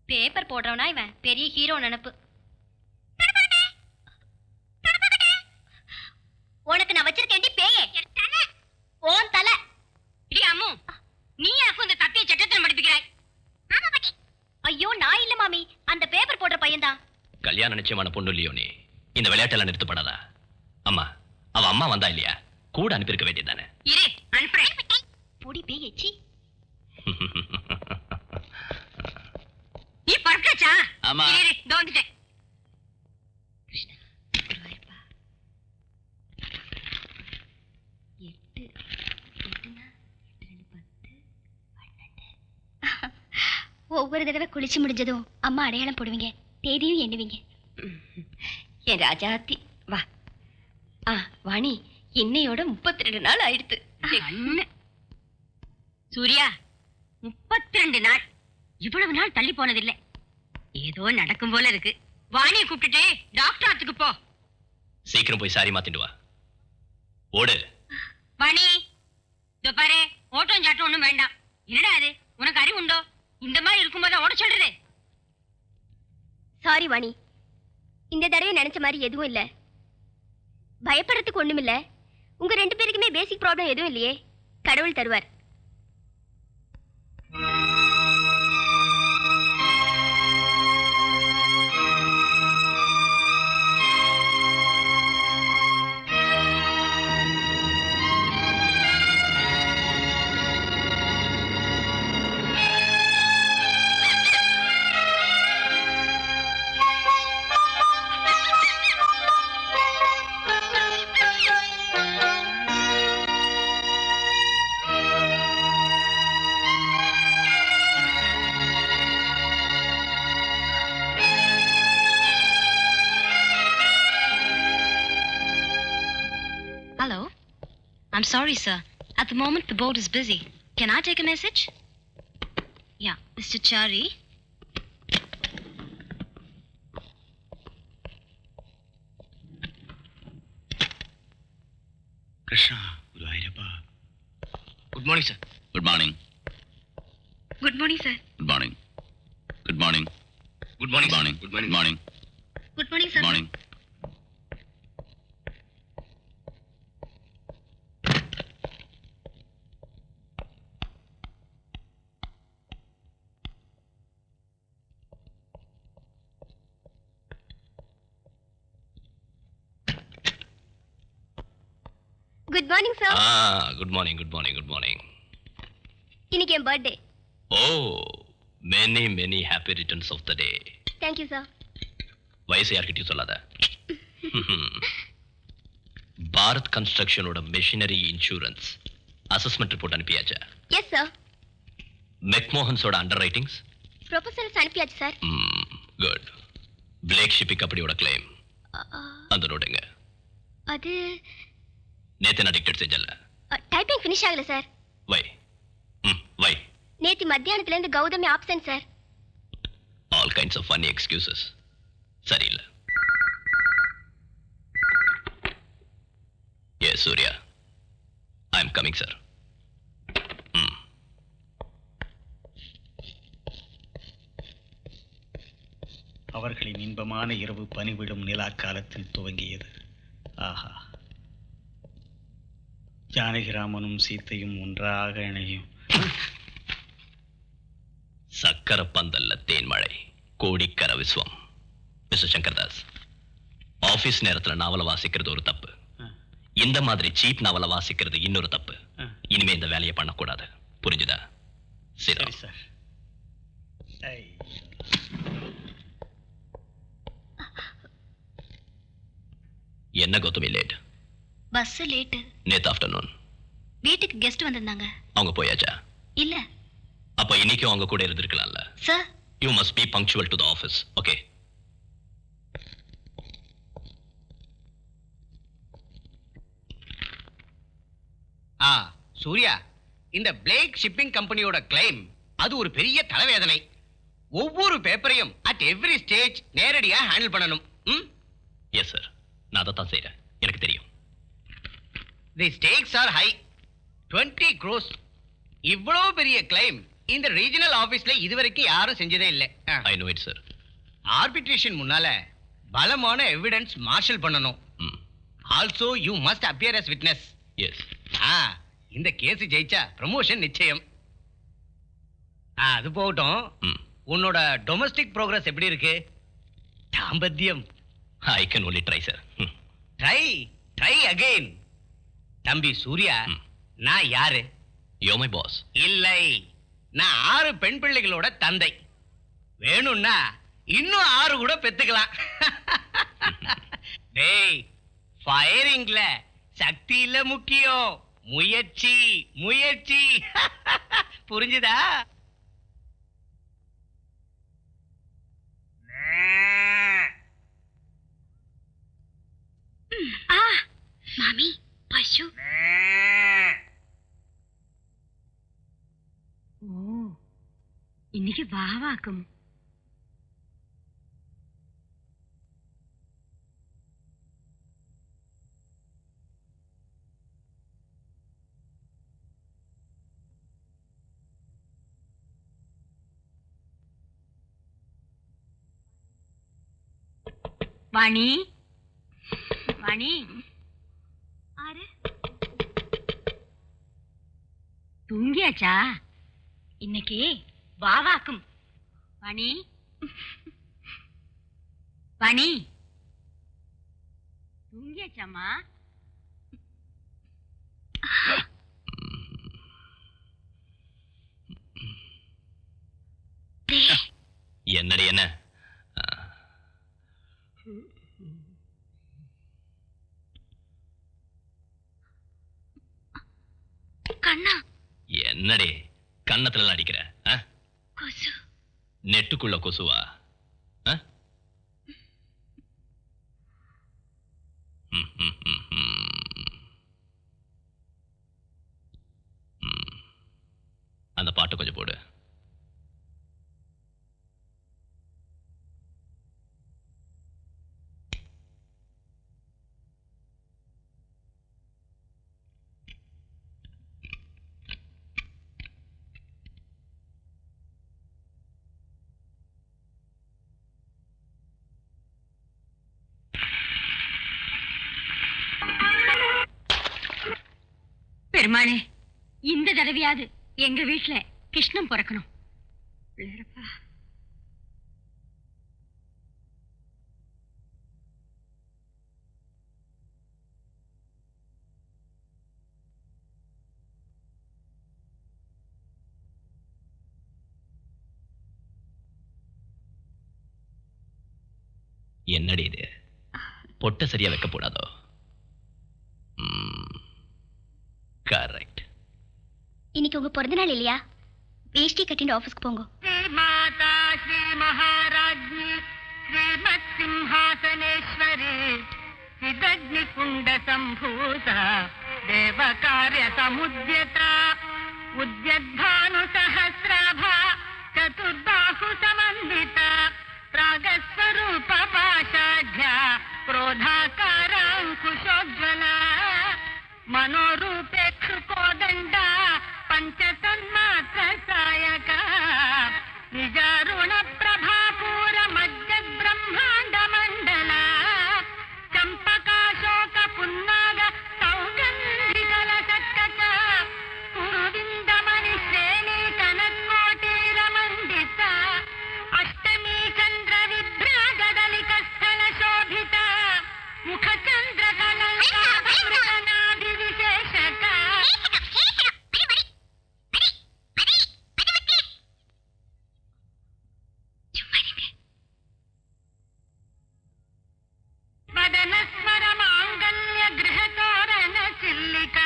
Paper போடுறவனா இவன் பெரிய hero நினைப்பு. உனக்கு நான் வச்சிருக்கேன் பேயே ஓன் தலை. அம்மு நீ எனக்கு இந்த தத்திய சட்டத்தில் மடிப்பிக்கிறாய். ஐயோ நான் இல்ல மாமி, அந்த பேப்பர் போடுற பையன்தான். கல்யாண நிச்சயமான பொண்ணு இல்லையோ நீ? இந்த விளையாட்டெல்லாம் நிறுத்தப்படாதா? அம்மா அவ அம்மா வந்தா இல்லையா? கூட அனுப்பியிருக்க வேண்டியதானே. இரு அனுப்புறேன். பொடி பேயச்சி. நீ பறக்கச்சா? ஆமா. இரு இதோ வந்துட்டேன். கிருஷ்ணா குருவாயிருப்பா. 8 8னா 8 2 10 12. ஒவ்வொரு தடவை குளிச்சு முடிஞ்சதும் அம்மா அடையாளம் போடுவீங்க, தேதியும் எண்ணுவீங்க. என் ராஜாத்தி வா. வாணி இன்னையோட 32 நாள் ஆயிடுத்து. சூர்யா 32 நாள் இவ்வளவு நாள் தள்ளி போனதில்லை. ஏதோ நடக்கும் போல இருக்கு. வாணியை கூப்பிட்டுட்டு டாக்டர் ஆத்துக்கு போ. சீக்கிரம் போய் சாரி மாத்திட்டு வா. ஓடு வாணி இதோ பாரு, ஓட்டம் சாட்டம் ஒண்ணும் வேண்டாம். என்னடா அது, உனக்கு அறிவு உண்டோ? இந்த மாதிரி இருக்கும்போது ஓட சொல்றது. சாரி வாணி, இந்த தடவை நினைச்ச மாதிரி எதுவும் இல்ல. பயப்படுறதுக்கு ஒண்ணும் இல்ல. உங்க ரெண்டு பேருக்குமே பேசிக் ப்ராப்ளம் எதுவும் இல்லையே. கடவுள் தருவார். Hello. I'm sorry, sir. At the moment, the board is busy. Can I take a message? Yeah, Mr. Chari. Krishna, Guruvayurappa. Good morning sir. Good morning. Good morning, sir. Good morning. Good morning. Good Good morning. Good Good morning. Good morning, Good morning. Good morning sir. Good morning good morning good morning. இன்னைக்கு என் birthday. Oh, many many happy returns of the day. Thank you sir. வயசு யார்கிட்டயும் சொல்லாத. பாரத் கன்ஸ்ட்ரக்ஷனோட machinery insurance assessment report அனுப்பியாச்சா? Yes sir. மெக்மோகன்ஸோட underwritings? Proposals அனுப்பியாச்சு sir. Good. Blake shipping கம்பெனியோட கிளைம் அந்த நோட்டுங்க. அது நேத்து நான் டிக்டேட் செஞ்சல. டைப்பிங் ஃபினிஷ் ஆகல சார். Why why. நேத்து மத்தியானத்துல இருந்து Gautami absent sir. All kinds of funny excuses. சரியில்லை. Yes Surya, I am coming sir. அவர்களின் இன்பமான இரவு பனிவிடும் நிலா காலத்தில் துவங்கியது. ஆஹா, ஜானகிராமனும் சீத்தையும் ஒன்றாக இணையும். சக்கர பந்தல்ல தேன்மழை, கோடிக்கர விஸ்வம். மிஸ்டர் சங்கர்தாஸ், ஆபீஸ் நேரத்துல நாவல வாசிக்கிறது ஒரு தப்பு. இந்த மாதிரி சீப் நாவல வாசிக்கிறது இன்னொரு தப்பு. இனிமே இந்த வேலையை பண்ணக்கூடாது. புரிஞ்சுதா? சரி சார். என்ன கௌதமி லேட்? Bus late. நேத்து ஆஃப்டர்நூன் வீட்டுக்கு கெஸ்ட் வந்திருந்தாங்க. அவங்க போயாச்சா? இல்ல அப்ப இன்னைக்கும் அவங்க கூட இருந்திருக்கலாம்ல. Sir. You must be punctual to the office. Okay? Surya, இந்த பிளேக் ஷிப்பிங் கம்பெனியோட கிளைம் அது ஒரு பெரிய தலைவேதனை. ஒவ்வொரு பேப்பரையும் அட் எவ்ரி ஸ்டேஜ் நேரடியா ஹேண்டில் பண்ணணும். எஸ் சார், நான் அதை தான் செய்யறேன். எனக்கு தெரியும். தி ஸ்டேக்ஸ் ஆர் ஹை. 20 crores. இவ்வளவு பெரிய கிளைம் இந்த ரீஜனல் ஆபீஸ்ல இதுவரைக்கும் யாரும் செஞ்சதே இல்லை. I know it sir. Arbitration முன்னால பலமான எவிடன்ஸ் மார்ஷல் பண்ணணும். Also you must appear as witness. Yes. இந்த கேஸ் ஜெயிச்சா ப்ரமோஷன் நிச்சயம். அது போகட்டும், உன்னோட டொமஸ்டிக் ப்ரோக்ரஸ் எப்படி இருக்கு? தாம்பத்தியம்? I can only try sir. Try again. தம்பி சூர்யா, நான் யாரு? You my boss. இல்லை, நான் 6 பெண் பிள்ளைகளோட தந்தை. வேணும்னா இன்னும் 6 கூட பெத்துக்கலாம். டேய், ஃபயரிங்ல சக்தி இல்ல முக்கியம், முயற்சி முயற்சி. புரிஞ்சுதா? மாமி, பசு. ஓ, இன்னைக்கு வாவாக்கும். வாணி வாணி ஆறு தூங்கியாச்சா? இன்னைக்கு வாவாக்கும். வாணி வாணி தூங்கியாச்சாமா? என்னடி என்ன? கண்ணா, என்னடி கன்னத்துல அடிக்கிற? கொசு. நெட்டுக்குள்ள கொசுவா? ஆ? ம், ம், ம், ம். ம். அந்த பாட்டு கொஞ்சம் போடு. பெருமானே, இந்த தடவையாவது எங்க வீட்டுல கிருஷ்ணன் பிறக்கணும். பிள்ளையரப்பா. என்னடி இது? பொட்ட சரியா வைக்க போடாதோ? கரெக்ட். இன்னைக்கு உங்க பிறந்த நாள் இல்லையா? வேஷ்டி கட்டிட்டு ஆபீஸ்க்கு போங்க. மாதா ஸ்ரீ மகாராஜ்ஞி ஸ்ரீமத் சிம்ஹாசனேஸ்வரி சிதக்னி குண்ட சம்பூத தேவ காரிய சமுத்யத உத்யத்பானு சஹஸ்ராபா சதுர்பாஹு சமன்வித ராகஸ்வரூப பாஷாఢ్య क्रोधाकाराङ्कुशोज्ज्वला मनोरूपेक्षु कोदण्ड पञ्चतन्मात्र सायक निजारुण प्रभापूर मध्य ब्रह्माण्ड मण्डल चम्पकाशोक पुन्नाग सौगन्धिकल सट्टक कुरुविन्दमणि श्रेणी कनकोटीरमण्डित अष्टमी चन्द्र विभ्राजदलिक स्थल शोभित मुखचन्द्र कलनाभिविशेषक वदनस्वर माङ्गल्य गृहतोरण चिल्लिक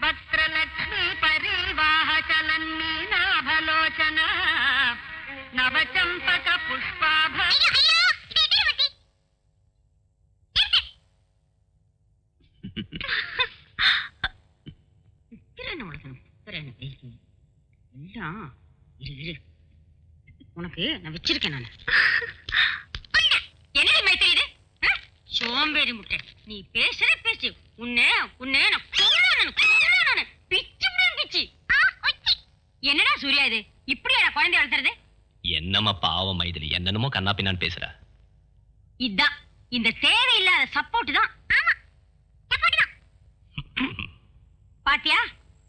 वक्त्रलक्ष्मी परिवाह चलन्मीनाभलोचन नवचम्पक पुष्पाभ உனக்கு நான் வச்சிருக்கேன். நான் என்ன தெரியுது? சோம்பேறி முட்டை, நீ பேசுற பேச்சு உன்னை உன்னை நான் கொல்லுவேன். பிச்சு பிச்சு. என்னடா சூர்யா இது? இப்படியா குழந்தை வளர்த்துறது? என்னம்மா பாவம் மைதிலி, என்னென்னமோ கண்ணா பின்னான்னு பேசுற. இதான் இந்த தேவையில்லாத சப்போர்ட் தான். ஆமா, சப்போர்ட் தான். பாத்தியா,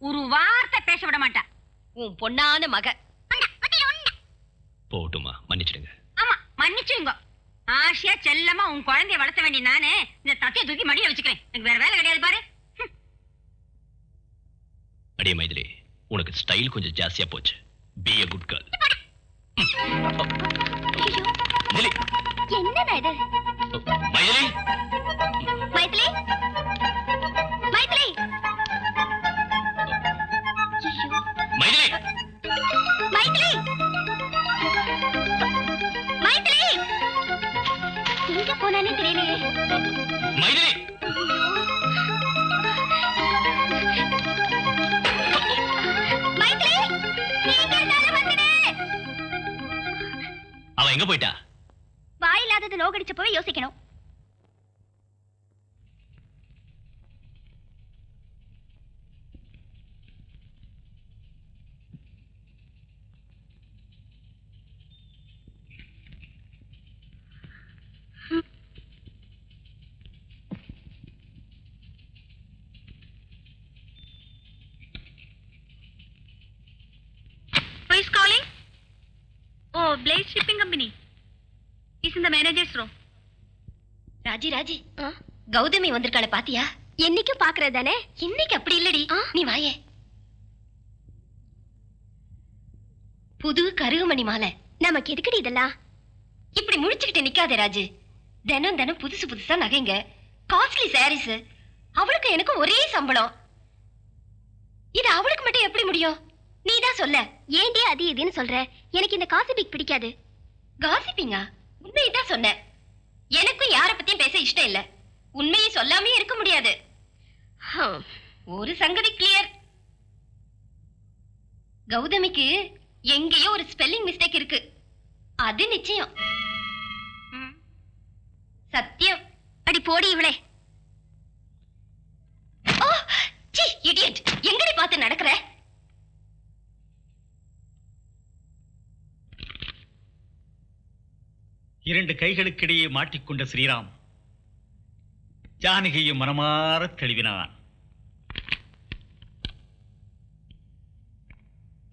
ஒரு வார்த்தை பேச விட மாட்டா உன் பொண்ணான மக. போட்டுமா, மன்னிச்சிடுங்க. ஆமா, மன்னிச்சுங்க. ஆசையா செல்லமா உன் குழந்தைய வளர்த்த வேண்டிய நானு இந்த தத்தையை தூக்கி மடியில வச்சுக்கிறேன். எனக்கு வேற வேலை கிடையாது பாரு. அடியே மைதிலி, உனக்கு ஸ்டைல் கொஞ்சம் ஜாஸ்தியா போச்சு. Be a good girl. Maithili, என்னடா இது? மைதிலி, மைதிலி, மைதிலி. மைதிலி, மைதிலி, மைதிலி. எங்க போனானே தெரியலையே. மைதிலி. மைதிலி, நீங்க இருந்தாலும் வந்துடு. அவ எங்க போயிட்டா? வாயில்லாதது நோகடிச்சப்பவே யோசிக்கணும். Blaze Shipping Company. He's in the manager's room. Raji Raji Gautami வந்திருக்காள பாத்தியா? என்னைக்கும் பாக்குறது தானே, இன்னைக்கு அப்படி இல்லடி. நீ வாயே. புது கருகுமணி மாலை. நமக்கு எதுக்குடி இதெல்லாம்? இப்படி முழிச்சுக்கிட்டு நிக்காதே ராஜு. தினம் தினம் புதுசு புதுசா நகைங்க, காஸ்ட்லி சாரீஸ். அவளுக்கு எனக்கு ஒரே சம்பளம். இது அவளுக்கு மட்டும் எப்படி முடியும்? நீதான் சொல்ல. ஏன்டே அது இதுன்னு சொல்ற? எனக்கு இந்த காசிபிக் பிடிக்காது. காசிப்பிங்கா? உண்மையதான் சொன்ன. எனக்கும் யார பத்தியும் பேச இஷ்டம் இல்ல. உண்மையை சொல்லாமே இருக்க முடியாது. ஒரு சங்கதி கிளியர். கௌதமிக்கு எங்கேயோ ஒரு ஸ்பெல்லிங் மிஸ்டேக் இருக்கு. அது நிச்சயம். சத்தியம். அடி போடி இவளே. ஓ சீ இடியட். எங்கடி பார்த்து நடக்கற? இரண்டு கைகளுக்கிடையே மாட்டிக்கொண்ட ஸ்ரீராம் ஜானகியை மனமாற தழுவினான்.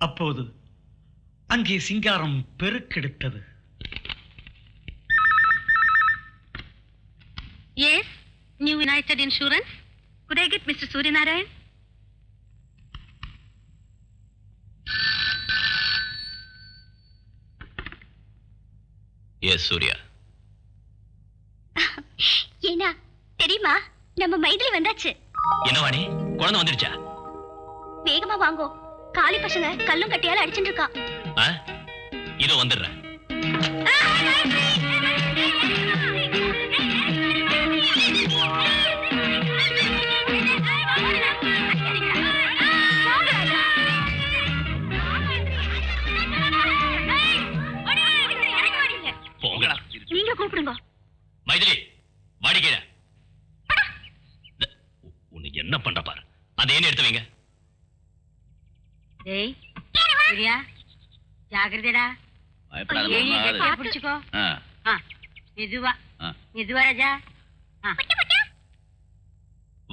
அப்போது அங்கே சிங்காரம் பெருக்கெடுத்தது. Yes, New United Insurance. Could I get Mr. Suryanarayan? Yes Surya. ஏனா தெரியுமா, நம்ம மைதிலி வந்தாச்சு. என்ன வாணி, குழந்தை வந்துடுச்சா? வேகமா வாங்கோ, காளி பசங்க கல்லும் கட்டியால அடிச்சுட்டு இருக்கா. இதோ வந்துடுறேன். நீங்க கூப்பிடுங்க. மைதிலி வாடி கீழே. உன்னை என்ன பண்ற பாரு. அந்த ஏன் எடுத்து வைங்க. டேய் சூர்யா, ஜாகிரதைடா. பிடிச்சுக்கோ. மெதுவா மெதுவா ராஜா.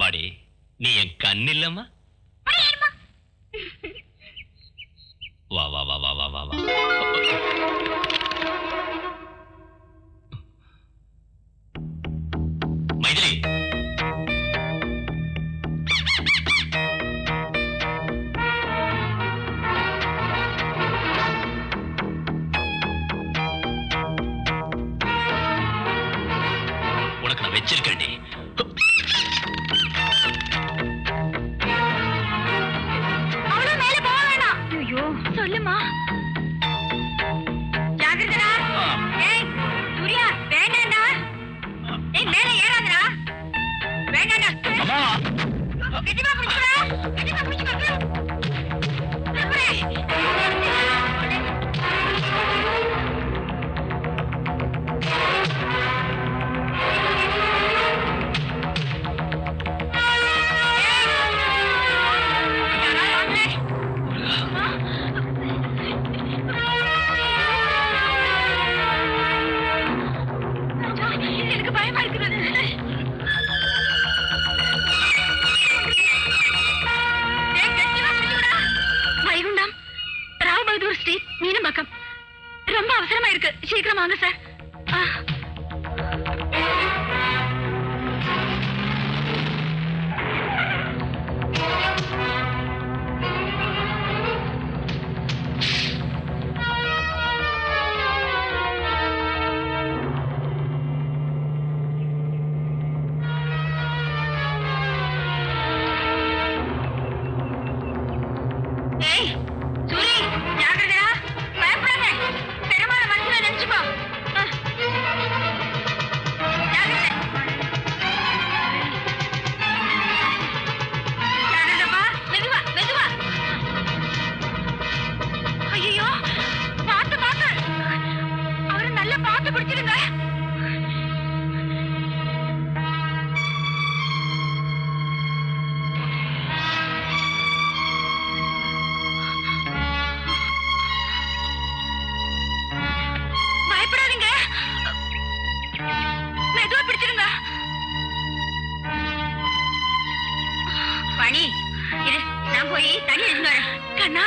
வாடி, நீ என் கண் இல்லம்மா. வா வா வா வா வா வா வா. மைதிலி, உனக்கு நான் வச்சிருக்கேன்டி. அவ்வளவு மேல போக வேணாம். ஐயோ சொல்லுமா. ஜாகிரதைடா. ஏய் சூர்யா, வேண்டாம்டா. ஏய் மேல ஏறாதடா. வேண்டாம்டா. அம்மா, கெட்டிமா புடிச்சுடா. கெட்டிமா புடிச்சுக்கோ. எனக்கு பயமா இருக்கிறது. வைகுண்டம், ராவ் பகதூர் ஸ்ட்ரீட், மீனம்பாக்கம். ரொம்ப அவசரமா இருக்கு, சீக்கிரம் வாங்க சார். ஏய் சூரி, ஜாகிரதைடா. பயப்படாத. பெருமாளை மனசுல நினைச்சுக்கோ. ஜாகிரதை. ஜாகிரதைப்பா. மெதுவா மெதுவா. ஐயோ, பார்த்து பார்த்து. அவரை நல்லா பார்த்து பிடிச்சிருங்க. பயப்படாதீங்க. மெதுவா பிடிச்சிருங்க. பணி இரு, நான் போய் தண்ணி எடுத்து வரேன். கண்ணா,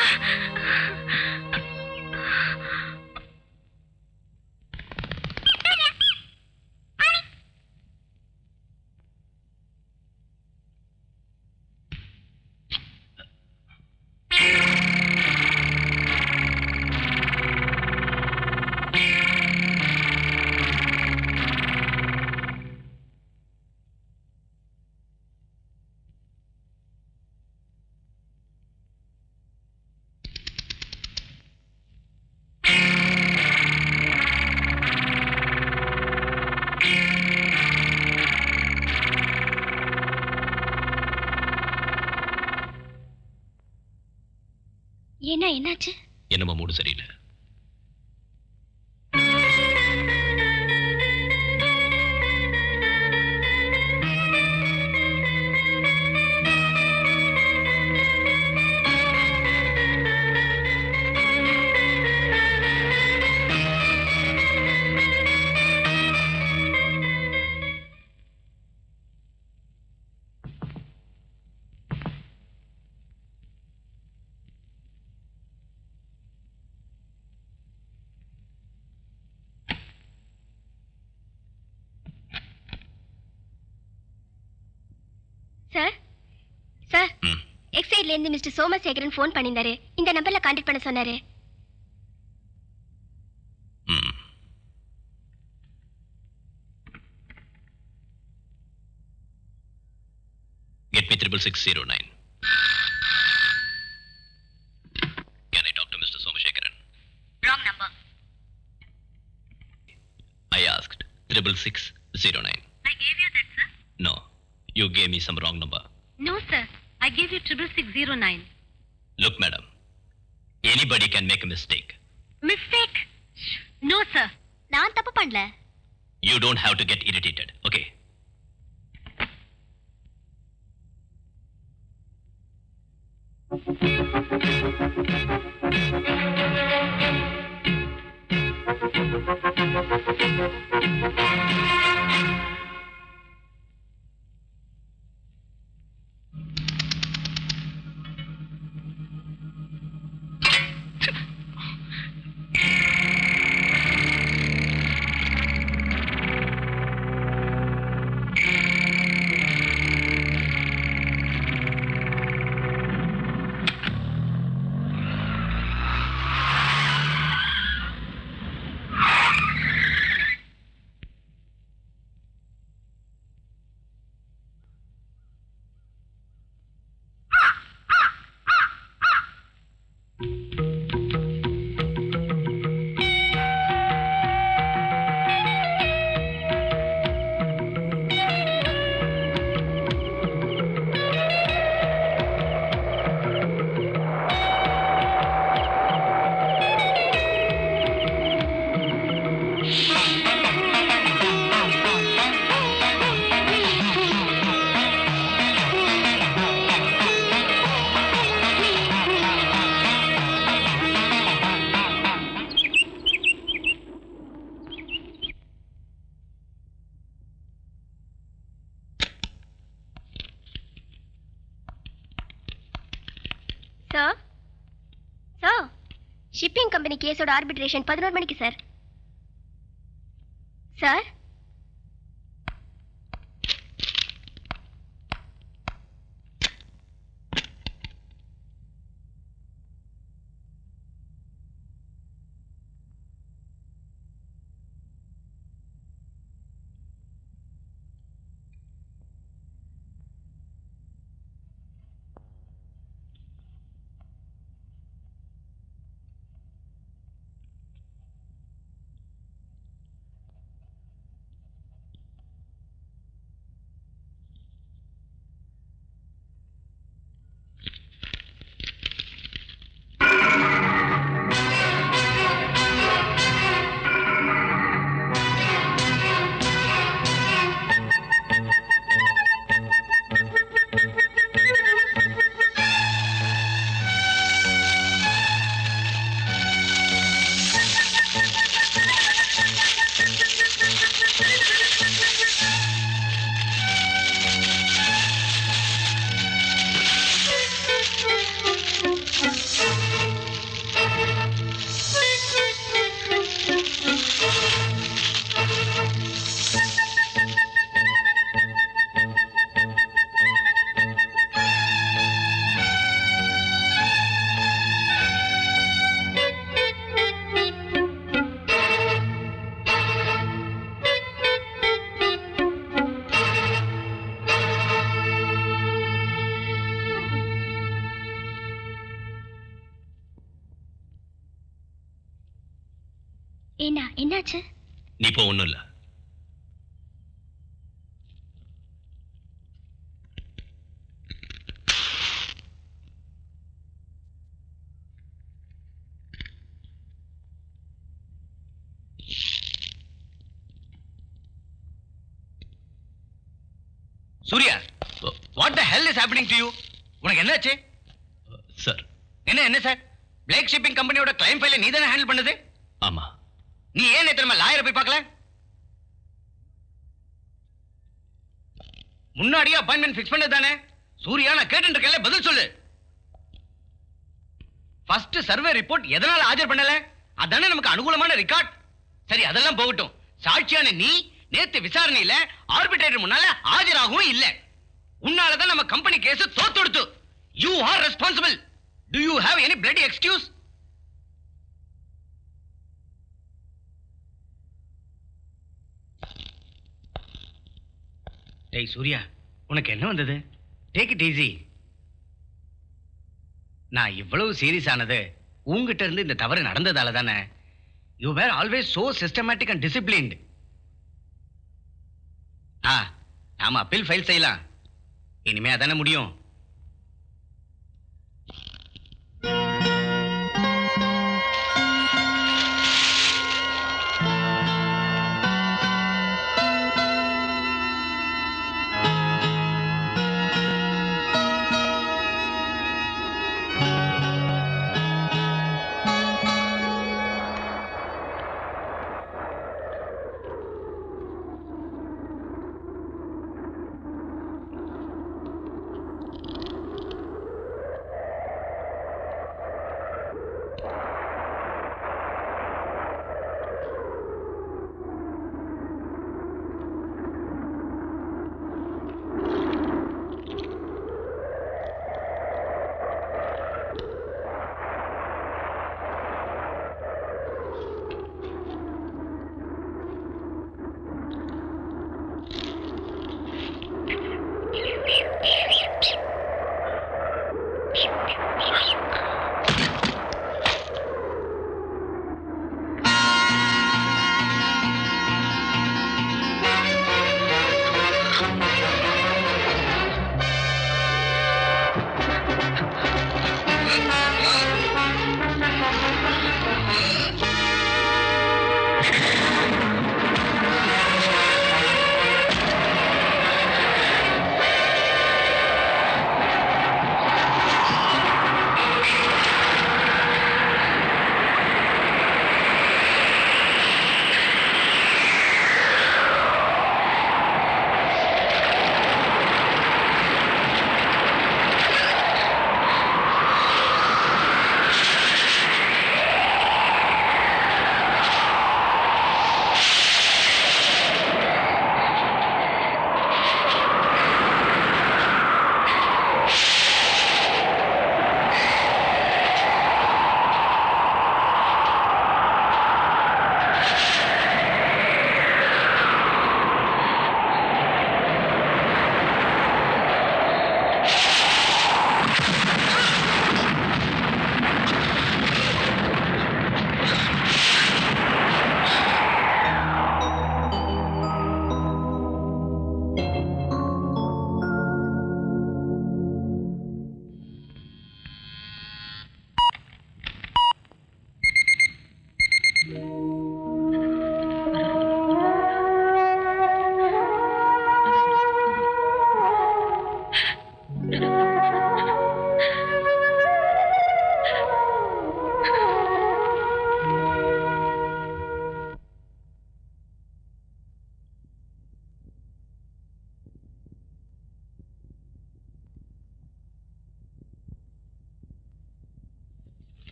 என்ன என்னாச்சு? என்னமோ மூடு சரியில்லை. சார் சார், ம். எக்ஸைட்ல இருந்து மிஸ்டர் சோமசேகரன் ஃபோன் பண்ணியிருந்தாரு. இந்த நம்பர்ல கான்டாக்ட் பண்ண சொன்னாரு. ம். Get me 66609. Can I talk to Mr. Somashekaran? Wrong number. I asked 66609. I gave you that, sir. No, you gave me some wrong number. No, sir. I gave you 66609. Look, madam, anybody can make a mistake. Mistake? No, sir. நான் தப்பு பண்ணல. You don't have to get irritated, okay? Sir sir, shipping company கேஸோட arbitration 11 மணிக்கு sir. Sir, என்னாச்சு? நீ போ, ஒண்ணும் இல்ல. Surya, what the hell is happening to you? உனக்கு என்னாச்சு? சார். என்ன சார்? பிளேக் ஷிப்பிங் கம்பெனியோட கிளைம் ஃபைலை நீ தானே ஹேண்டில் பண்ணது? ஆமா. நீ ஏன் நேத்து லாயரை போய் பார்க்கல? முன்னாடியே அப்பாயின்மெண்ட் ஃபிக்ஸ் பண்ணது தானே? சூர்யா, நான் கேட்டு இருக்கேன்ல, பதில் சொல்லு. ஃபர்ஸ்ட் சர்வே ரிப்போர்ட் எதனால ஆஜர் பண்ணல? அதானே நமக்கு அனுகூலமான ரெக்கார்ட். சரி, அதெல்லாம் போகட்டும். சாட்சியான நீ நேத்து விசாரணையில ஆர்பிட்ரேட்டர் முன்னால ஆஜராகவும் இல்ல. உன்னாலதான் நம்ம கம்பெனி கேஸ் தோத்துடுத்து. You are responsible. Do you have any bloody excuse? டேய் சூர்யா, உனக்கு என்ன வந்தது? Take it easy. நான் இவ்வளவு சீரியஸ் ஆனது உங்ககிட்ட இருந்து இந்த தவறு நடந்ததால தானே. You were always so systematic and disciplined. நாம அப்பீல் ஃபைல் செய்யலாம். இனிமே அதானே முடியும்.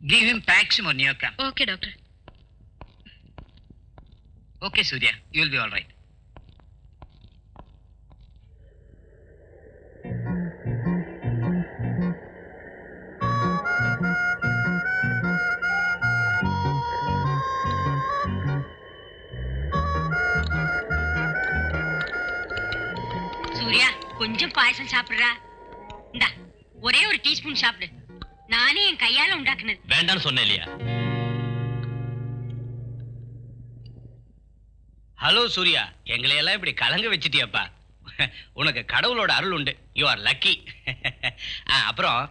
Give him Paxim or Neocam. Okay, doctor. Okay, Surya, you will be all right. Surya, கொஞ்சம் பாயசம் சாப்பிடுறா. இந்தா, ஒரே ஒரு டீஸ்பூன் சாப்பிடு. நானே என் கையால உண்டாக்குனது. வேண்டான்னு சொன்னேன் இல்லையா? ஹலோ சூர்யா, எங்களை எல்லாம் இப்படி கலங்க வச்சிட்டியப்பா. உனக்கு கடவுளோட அருள் உண்டு. You are lucky. அப்புறம்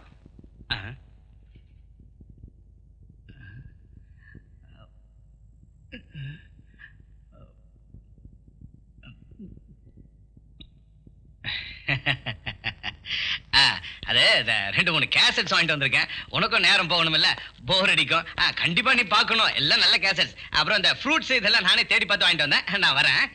ரெண்டு மூணு கேசட்ஸ் வாங்கிட்டு வந்திருக்கேன். உனக்கும் நேரம் போகணும் இல்ல, போர் அடிக்கும். கண்டிப்பா நீ பார்க்கணும், எல்லாம் நல்ல கேசட்ஸ். அப்புறம் இந்த ஃப்ரூட்ஸ் இதெல்லாம் நானே தேடி பார்த்து வாங்கிட்டு வந்தேன். நான் வரேன்.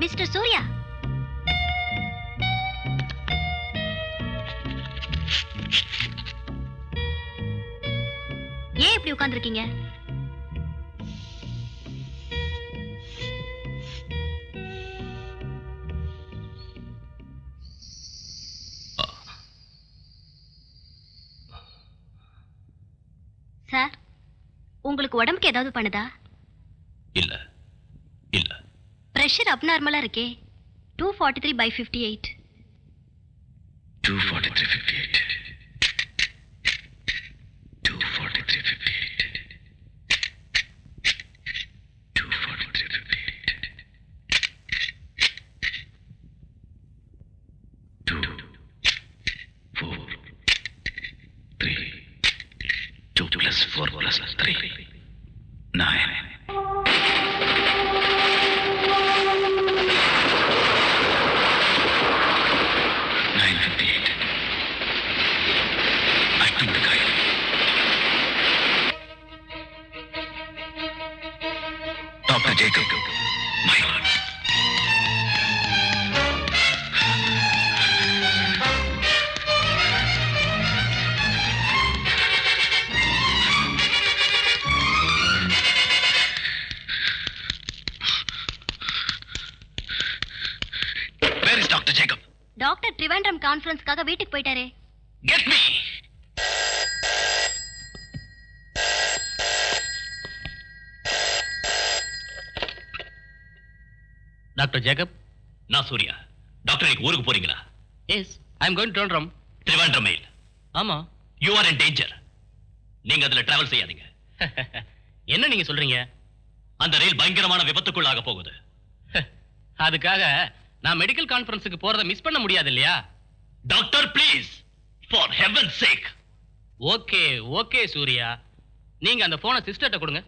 மிஸ்டர் சூர்யா, ஏன் இப்படி உட்கார்ந்திருக்கீங்க? சார், உங்களுக்கு உடம்புக்கு ஏதாவது பண்ணுதா? இல்ல இல்ல. பிரஷர் அப்நார்மலா இருக்கே. 243/58. 243/58. 243/58. 243/58. 2 4 3. 2 + 4 + 3 9. Dr. Jacob, my lord. Where is Dr. Jacob? Doctor Trivandrum கான்ஃபரன்ஸ்க்காக வீட்டுக்கு போயிட்டாரே. Get me! டாக்டர் ஜேக்கப், நான் சூர்யா. டாக்டர், இன்னைக்கு ஊருக்கு போறீங்களா? Yes, I am going to Trivandrum. Trivandrum mail. ஆமா. You are in danger. நீங்க அதுல டிராவல் செய்யாதீங்க. என்ன நீங்க சொல்றீங்க? அந்த ரயில் பயங்கரமான விபத்துக்குள்ளாக போகுது. அதுக்காக நான் மெடிக்கல் கான்ஃபரன்ஸுக்கு போறத மிஸ் பண்ண முடியாது இல்லையா? Doctor, please, for heaven's sake. Okay okay Surya, நீங்க அந்த போனை சிஸ்டர்ட்ட கொடுங்க.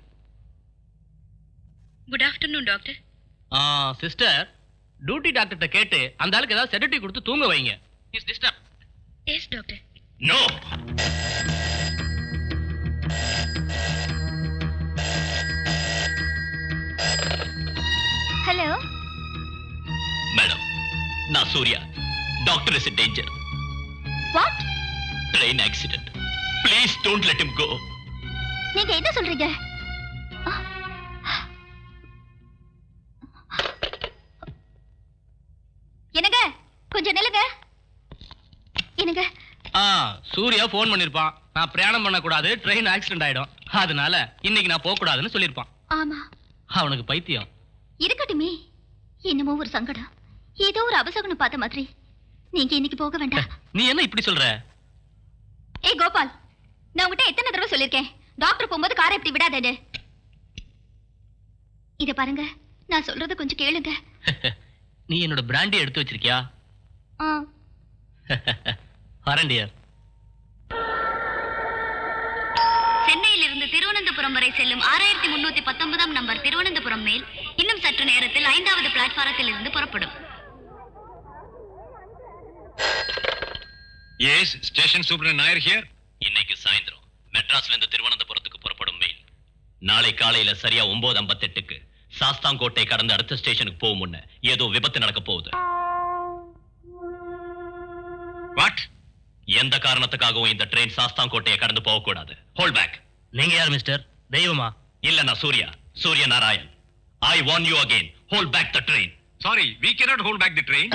Good afternoon doctor. Sister, duty டாக்டர்ட்ட கேட்டு அந்த ஆளுக்கு ஏதாவது செடேட்டிவ் கொடுத்து தூங்க வைங்க. Is disturb. Yes doctor. No. Hello madam, நான் Surya. Doctor is in danger. What? Train accident. Please don't let him go. நீங்க என்ன சொல்றீங்க? கொஞ்சம் நில்லுங்க. என்னங்க? சூர்யா போன் பண்ணிருப்பான். நான் பிரயாணம் பண்ணக்கூடாது, ட்ரெயின் ஆக்சிடென்ட் ஆயிடும், அதனால இன்னைக்கு நான் போக கூடாதுன்னு சொல்லிருப்பான். ஆமா. அவனுக்கு பைத்தியம். இருக்கட்டுமே, என்னமோ ஒரு சங்கடம், ஏதோ ஒரு அபசகுனம் பார்த்த மாதிரி. நீங்க இன்னைக்கு போக வேண்டாம். நீ என்ன இப்படி சொல்ற? ஏய் கோபால், நான் உங்ககிட்ட எத்தனை தடவை சொல்லிருக்கேன் டாக்டர் போகும்போது காரை இப்படி விடாதேன்னு. இத பாருங்க, நான் சொல்றத கொஞ்சம் கேளுங்க. நீ என்னோட பிராண்டி எடுத்து வச்சிருக்கியா? வரண்டியர். சென்னையிலிருந்து திருவனந்தபுரம் வரை செல்லும் 6319 நம்பர் திருவனந்தபுரம் மேல் இன்னும் சற்று நேரத்தில் 5வது பிளாட்பாரத்தில் இருந்து புறப்படும். Yes, station superintendent Nair here. இன்னைக்கு சாயந்தரம் மெட்ராஸ்ல இருந்து திருவனந்தபுரத்துக்கு புறப்படும் மெயில் நாளை காலையில சரியா 9:58க்கு சாஸ்தாங்கோட்டை கடந்து அடுத்த ஸ்டேஷனுக்கு போகும் முன்ன ஏதோ விபத்து நடக்க போகுது. வாட்? எந்த காரணத்துக்காகவும் இந்த ட்ரெயின் சாஸ்தாங்கோட்டையை கடந்து போக கூடாது. Hold back. நீங்க யார் மிஸ்டர்? தெய்வமா? இல்ல, நான் Surya Narayan. I warn you again, hold back the train. Sorry, we cannot hold back the train.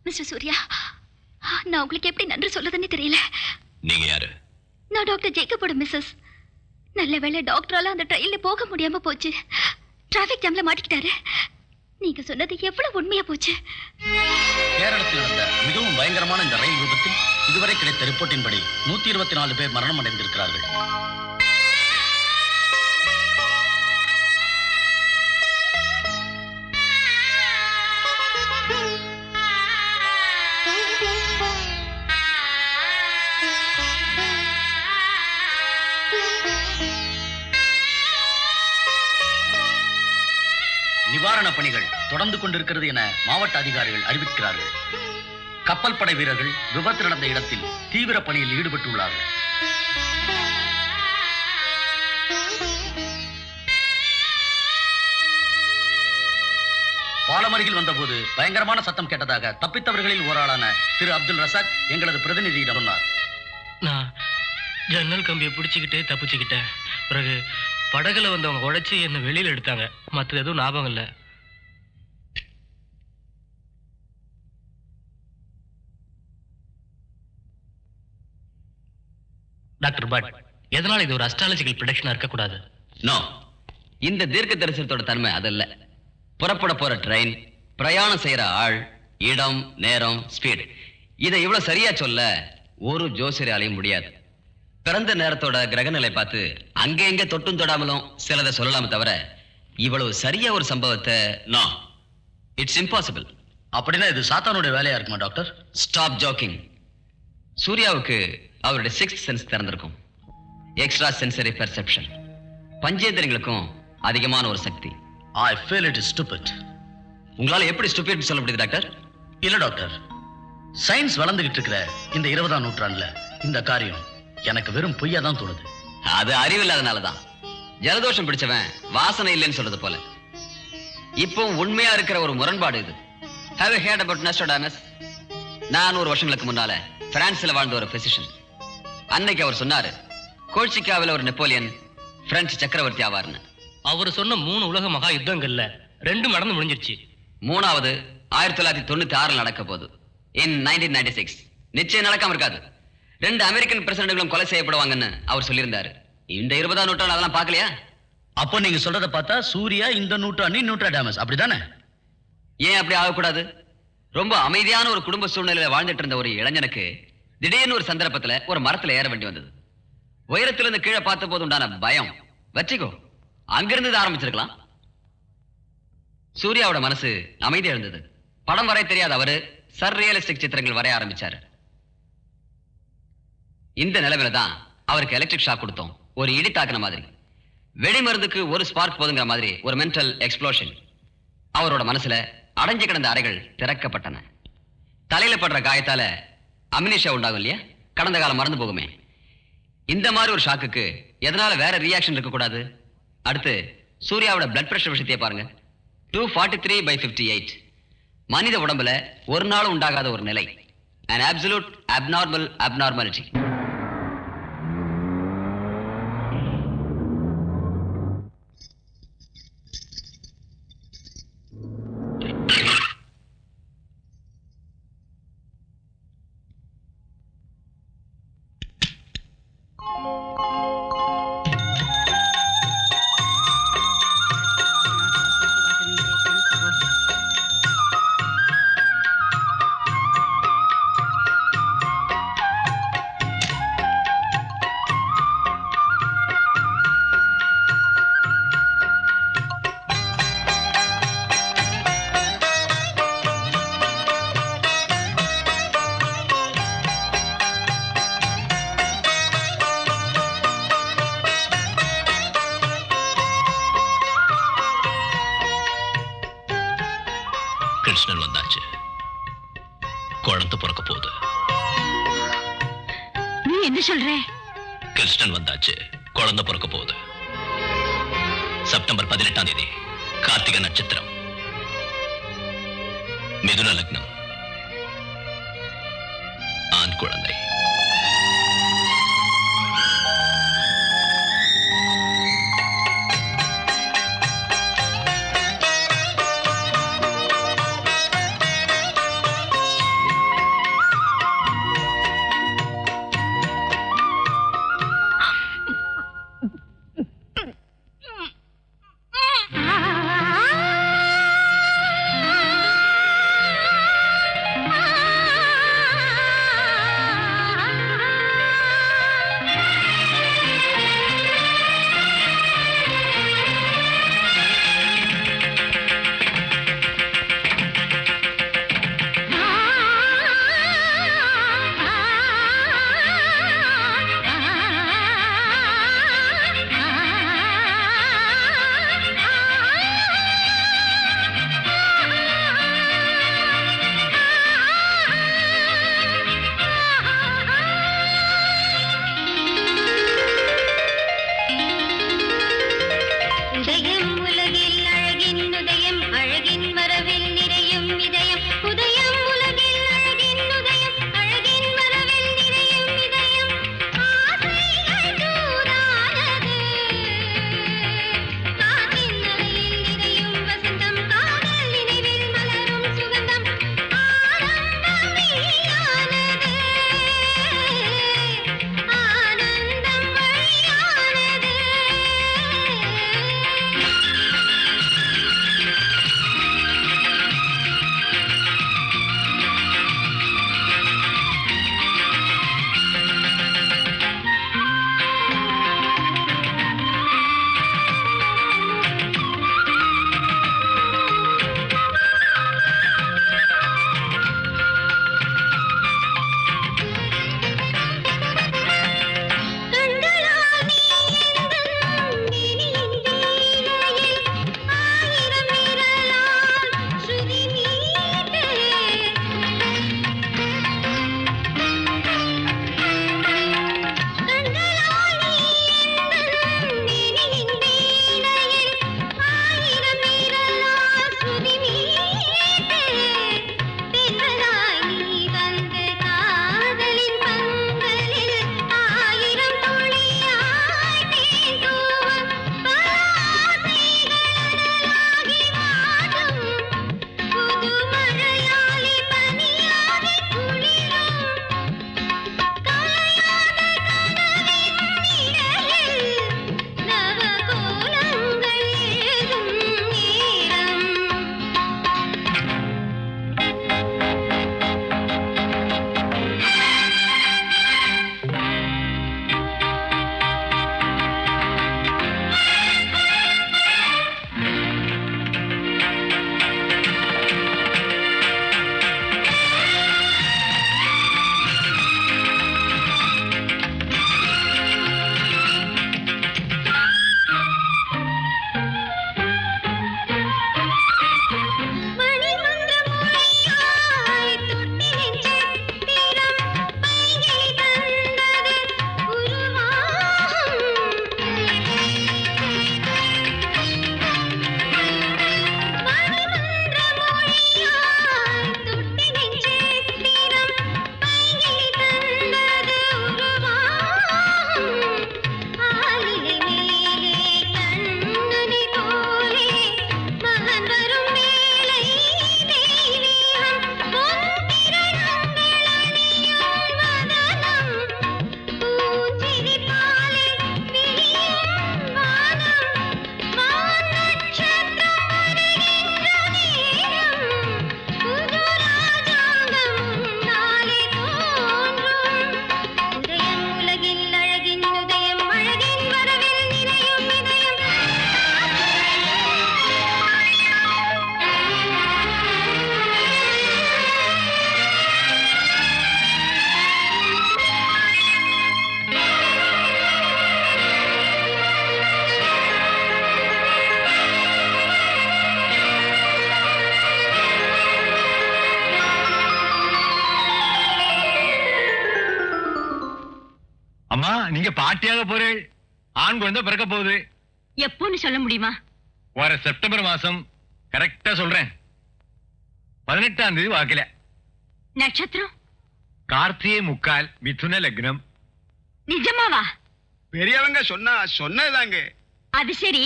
Mister Surya, நான் உங்களுக்கு எப்படி நன்றி சொல்றதுன்னு தெரியல. நீங்க யாரு? நான் டாக்டர் ஜேக்கபோட மிஸ்ஸஸ். நல்ல வேளை டாக்டரால அந்த ட்ரெயின்ல போக முடியாம போச்சு. டிராபிக் ஜாம்ல மாட்டிக்கிட்டாரு. நீங்க சொன்னது எவ்வளவு உண்மையா போச்சு. கேரளத்தில் நடந்த மிகவும் பயங்கரமான இந்த ரயில் விபத்தில் இதுவரை கிடைத்த ரிப்போர்ட்டின்படி 124 பேர் மரணம் அடைந்திருக்கிறார்கள். நிவாரண பணிகள் தொடர்ந்து கொண்டிருக்கிறது என மாவட்ட அதிகாரிகள் அறிவிக்கிறார்கள். கப்பல் படை வீரர்கள் விபத்து நடந்த இடத்தில் தீவிர பணியில் ஈடுபட்டுள்ளார்கள். பாலம் அருகில் வந்தபோது பயங்கரமான சத்தம் கேட்டதாக தப்பித்தவர்களில் ஒரு ஆளான திரு அப்துல் ரசாக் எங்களது பிரதிநிதியிடம் சொன்னார். நான் ஜன்னல் கம்பியை பிடிச்சிக்கிட்டே தப்பிச்சுக்கிட்டேன். பிறகு படகுல வந்தவங்க உடைச்சு என்னை வெளியில எடுத்தாங்க. மற்றது எதுவும் ஞாபகம் இல்லை. டாக்டர் பட், எதனால இது ஒரு அஸ்ட்ராலஜிக்கல் ப்ரெடிக்ஷனா இருக்கக்கூடாது? நோ, இந்த தீர்க்க தரிசனத்தோட தன்மை அதல்ல. புறப்பட போற ட்ரெயின், பிரயாணம் செய்யற ஆள், இடம், நேரம், ஸ்பீடு, இதை இவ்வளவு சரியா சொல்ல ஒரு ஜோசியராலையும் முடியாது. பிறந்த நேரத்தோட கிரகநிலை பார்த்து அங்க எங்க தொட்டும் தொடாமலும் சிலதை சொல்லலாமே தவிர இவ்வளவு சரியா ஒரு சம்பவத்தை நோ, இட்ஸ் இம்பாசிபிள். அப்படின்னா இது சாத்தானுடைய வேலையா இருக்குமா டாக்டர்? Stop jogging. சூர்யாவுக்கு அவருடைய 6th சென்ஸ் திறந்திருக்கும். Extra sensory perception. பஞ்சேந்திரங்களுக்கும் அதிகமான ஒரு சக்தி. I feel it is stupid. உங்களால எப்படி ஸ்டூபிட் சொல்ல முடியுது டாக்டர்? இல்ல டாக்டர், சயின்ஸ் வளர்ந்துகிட்டு இருக்கிற இந்த 20ஆம் நூற்றாண்டுல இந்த காரியம் எனக்கு வெறும் பொய்யா தான் தோணுது. அது அறிவில்லாதனாலதான். ஜலதோஷம் பிடிச்சவன் வாசனை இல்லைன்னு சொல்றது போல. இப்போ உண்மையா இருக்கிற ஒரு முரண்பாடு இது. Have you heard about Nostradamus? 400 வருஷங்களுக்கு முன்னால பிரான்ஸ்ல வாழ்ந்த ஒரு பிசிஷியன். அன்னைக்கு அவர் சொன்னாரு, கோல்சிக்காவில் ஒரு நெப்போலியன் பிரெஞ்சு சக்கரவர்த்தி ஆவார்னு. அவர் சொன்ன 3 உலக மகா யுத்தங்கள்ல 2 நடந்து முடிஞ்சிருச்சு. 3வது 1996 நடக்க போகுது. In 1996 நிச்சயம் நடக்காம இருக்காது. 2 அமெரிக்கன் பிரசிடென்ட்களும் கொலை செய்யப்படுவாங்கன்னு அவர் சொல்லியிருந்தாரு. இந்த 20ஆம் நூற்றாண்டு அதெல்லாம் பார்க்கலையா? அப்போ நீங்க சொல்றத பார்த்தா சூர்யா இந்த நூற்றாண்டின் நோஸ்ட்ராடமஸ், அப்படிதானே? ஏன் அப்படி ஆகக்கூடாது? ரொம்ப அமைதியான ஒரு குடும்ப சூழ்நிலையில வாழ்ந்துட்டு இருந்த ஒரு இளைஞனுக்கு திடீர்னு ஒரு சந்தர்ப்பத்துல ஒரு மரத்துல ஏற வேண்டி வந்தது. உயரத்துல இருந்து கீழே பார்த்த போது உண்டான பயம், வெற்றிகோ, அங்கிருந்து ஆரம்பிச்சிருக்கலாம். சூர்யாவோட மனசு அமைதியா இருந்தது. படம் வரைய தெரியாத அவரு சர் ரியலிஸ்டிக் சித்திரங்கள் வரைய ஆரம்பிச்சாரு. இந்த நிலைமையில தான் அவருக்கு எலக்ட்ரிக் ஷாக் கொடுத்தோம். ஒரு இடி தாக்குன மாதிரி. வெடிமருந்துக்கு ஒரு ஸ்பார்க் போதுங்கிற மாதிரி ஒரு மென்டல் எக்ஸ்ப்ளோஷன். அவரோட மனசுல அடைஞ்சு கிடந்த அறைகள் திறக்கப்பட்டன. தலையில படுற காயத்தால அமினிஷா உண்டாகும் இல்லையா, கடந்த காலம் மறந்து போகுமே. இந்த மாதிரி ஒரு ஷாக்குக்கு எதனால வேற ரியாக்ஷன் இருக்க கூடாது? அடுத்து சூர்யாவோட பிளட் பிரஷர் விஷயத்தையே பாருங்க. 243/58. மனித உடம்புல ஒரு நாள் உண்டாகாத ஒரு நிலை. an absolute abnormality. கிருஷ்ணன் வந்தாச்சு. குழந்தை பிறக்க போகுது. நீ என்ன சொல்ற? கிருஷ்ணன் வந்தாச்சு, குழந்தை பிறக்க போகுது. செப்டம்பர் 18ஆம் தேதி கார்த்திகை நட்சத்திரம், மிதுன லக்னம், ஆண் குழந்தை. நீங்க பாட்டியாக போறேன். ஆண் குழந்தை பிறக்க போகுது. எப்போன்னு சொல்ல முடியுமா? வர செப்டம்பர் மாசம் கரெக்டா சொல்றேன். 18ஆம் தேதி வாக்கில. நட்சத்திரம்? கார்த்திகை முக்கால், மிதுன லக்னம். நிஜமாவா? பெரியவங்க சொன்னதாங்க. அது சரி,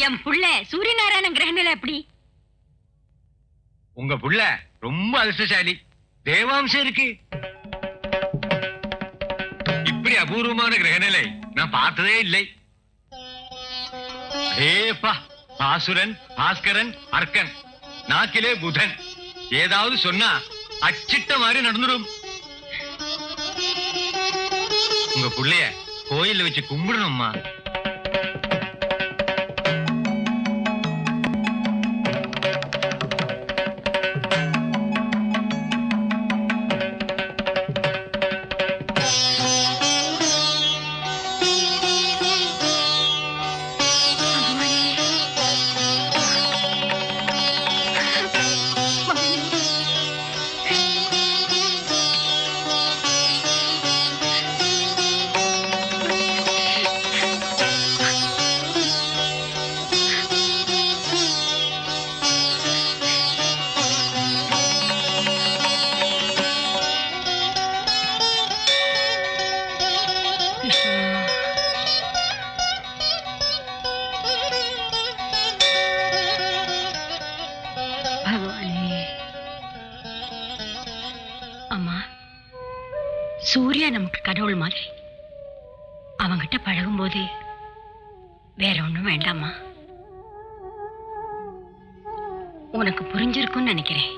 என் புள்ள சூரியநாராயண கிரகநிலை எப்படி? உங்க புள்ள ரொம்ப அதிர்ஷ்டசாலி. தேவாம்சம் இருக்கு. இப்படி அபூர்வமான கிரகநிலை நான் பார்த்ததே இல்லை. ஏப்பா, பாசுரன், பாஸ்கரன், அர்க்கன், நாக்கிலே புதன். ஏதாவது சொன்னா அச்சிட்ட மாதிரி நடந்துடும். உங்க புள்ளைய கோயில்ல வச்சு கும்பிடணும்மா. அம்மா, சூர்யா நமக்கு கடவுள் மாதிரி. அவங்கிட்ட பழகும் போது வேற ஒண்ணும் வேண்டாமா? உனக்கு புரிஞ்சிருக்கும்னு நினைக்கிறேன்.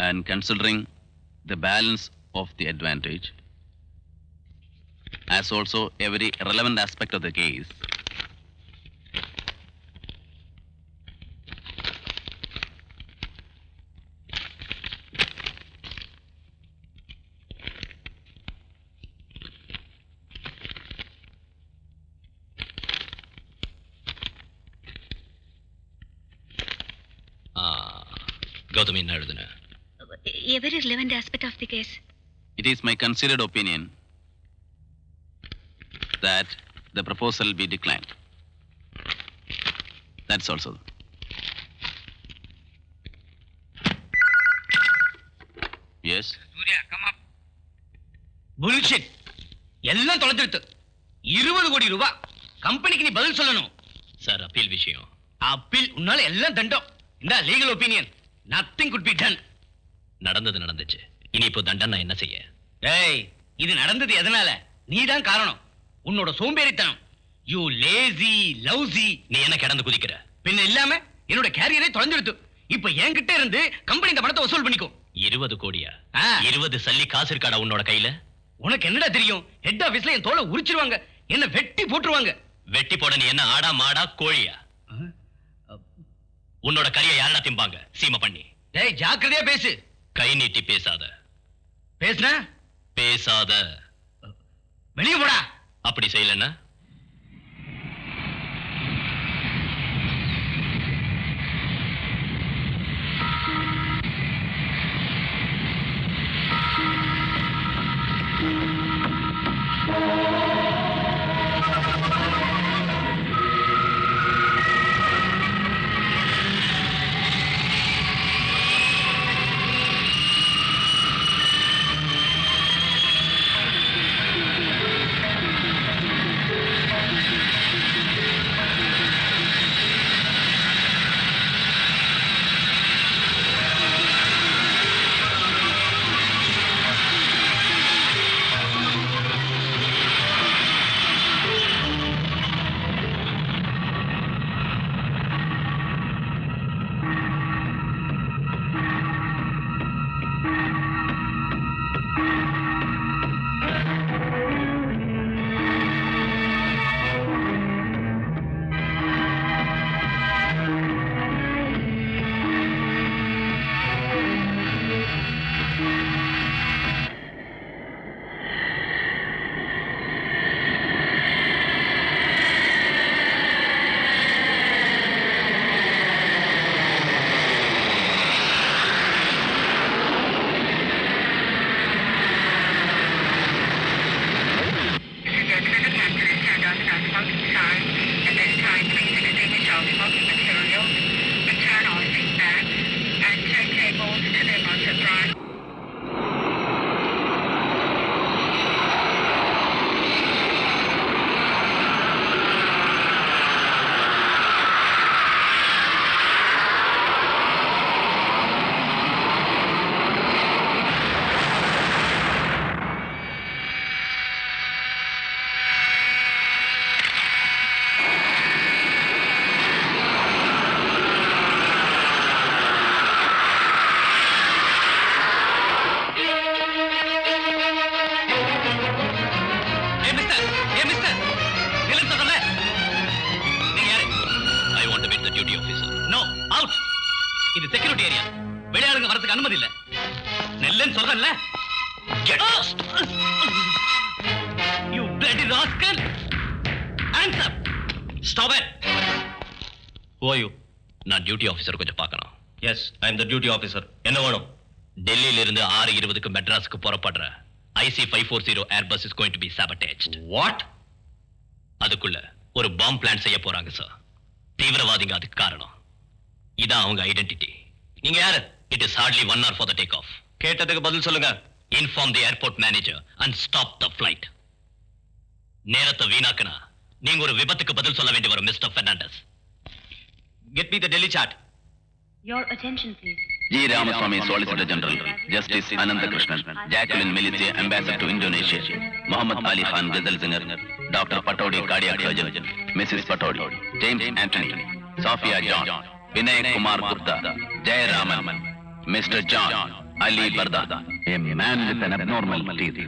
And considering the balance of the advantage, as also every relevant aspect of the case, Gautami என்ன எழுதுன? Every relevant aspect of the case. it is my considered opinion that the proposal be declined. That's also. Yes. Surya, come up. bullshit. எல்லாம் தொலைஞ்சிருத்து. 20 கோடி ரூபாய் கம்பெனிக்கு நீ பதில் சொல்லணும். Sir, appeal விஷயம். அப்பீல் உன்னால எல்லாம் தண்டம். இந்த legal opinion. nothing could be done. நடந்தது நடந்துச்சு. இனி இப்போ தண்டனை என்ன செய்ய? ஏய், இது நடந்தது எதனால? நீதான் காரணம். உன்னோட சோம்பேறித்தனம். You lazy lousy. நீ என்ன கிடந்து குதிக்கிற? பின்ன இல்லாம என்னோட கேரியரே தொலைஞ்சிருத்து. இப்ப என்கிட்ட இருந்து கம்பெனி இந்த பணத்தை வசூல் பண்ணிக்கும். 20 கோடியா? 20 சல்லி காசு இருக்காடா உன்னோட கையில? உனக்கு என்னடா தெரியும்? ஹெட் ஆபீஸ்ல என் தோலை உரிச்சிருவாங்க. என்ன வெட்டி போட்டுருவாங்க. வெட்டி போட நீ என்ன ஆடா மாடா கோழியா? உன்னோட கறியை யாரா திம்பாங்க? சீமை பண்ணி. டேய், ஜாக்கிரதையா பேசு. கை நீட்டி பேசாத. பேசுன பேசாத. வெளியே போடா. அப்படி செய்யலன்னா இது செக்யூரிட்டி ஏரியா. வெளியாளுங்க வரதுக்கு அனுமதி இல்ல. நெல்லன்னு சொல்றேன்ல. Get lost. You bloody rascal. Hands up. Stop it. Who are you? நான் டியூட்டி ஆபீசர் கொஞ்சம் பார்க்கணும். Yes, I am the duty officer. என்ன வேணும்? டெல்லியில இருந்து 6:20க்கு மெட்ராஸ்க்கு புறப்படுற IC-540 Airbus is going to be sabotaged. What? அதுக்குள்ள ஒரு பாம் பிளான் செய்ய போறாங்க சார். தீவிரவாதிங்க அதுக்கு காரணம். இதான் அவங்க ஐடென்டிட்டி. நீங்க யாரு? It is hardly 1 hour for the take off. கேட்டதுக்கு பதில் சொல்லுங்க. Inform the airport manager and stop the flight. நேரத்தை வீணாக்குனா நீங்க ஒரு விபத்துக்கு பதில் சொல்ல வேண்டி வரும் mister Fernandes. Get me the Delhi chart. Your attention please. G. Ramaswamy, Solicitor General, Justice Ananda Krishnan, Jacqueline Milice, Ambassador to Indonesia, Muhammad Ali Khan, Ghazal Singer, Dr. Patodi, Cardiac Surgeon, Mrs. Patodi, James Anthony, Sophia John, Vinay Kumar Gupta, Jay Raman, Mr. John, Ali Barda, a man with an abnormal teeth.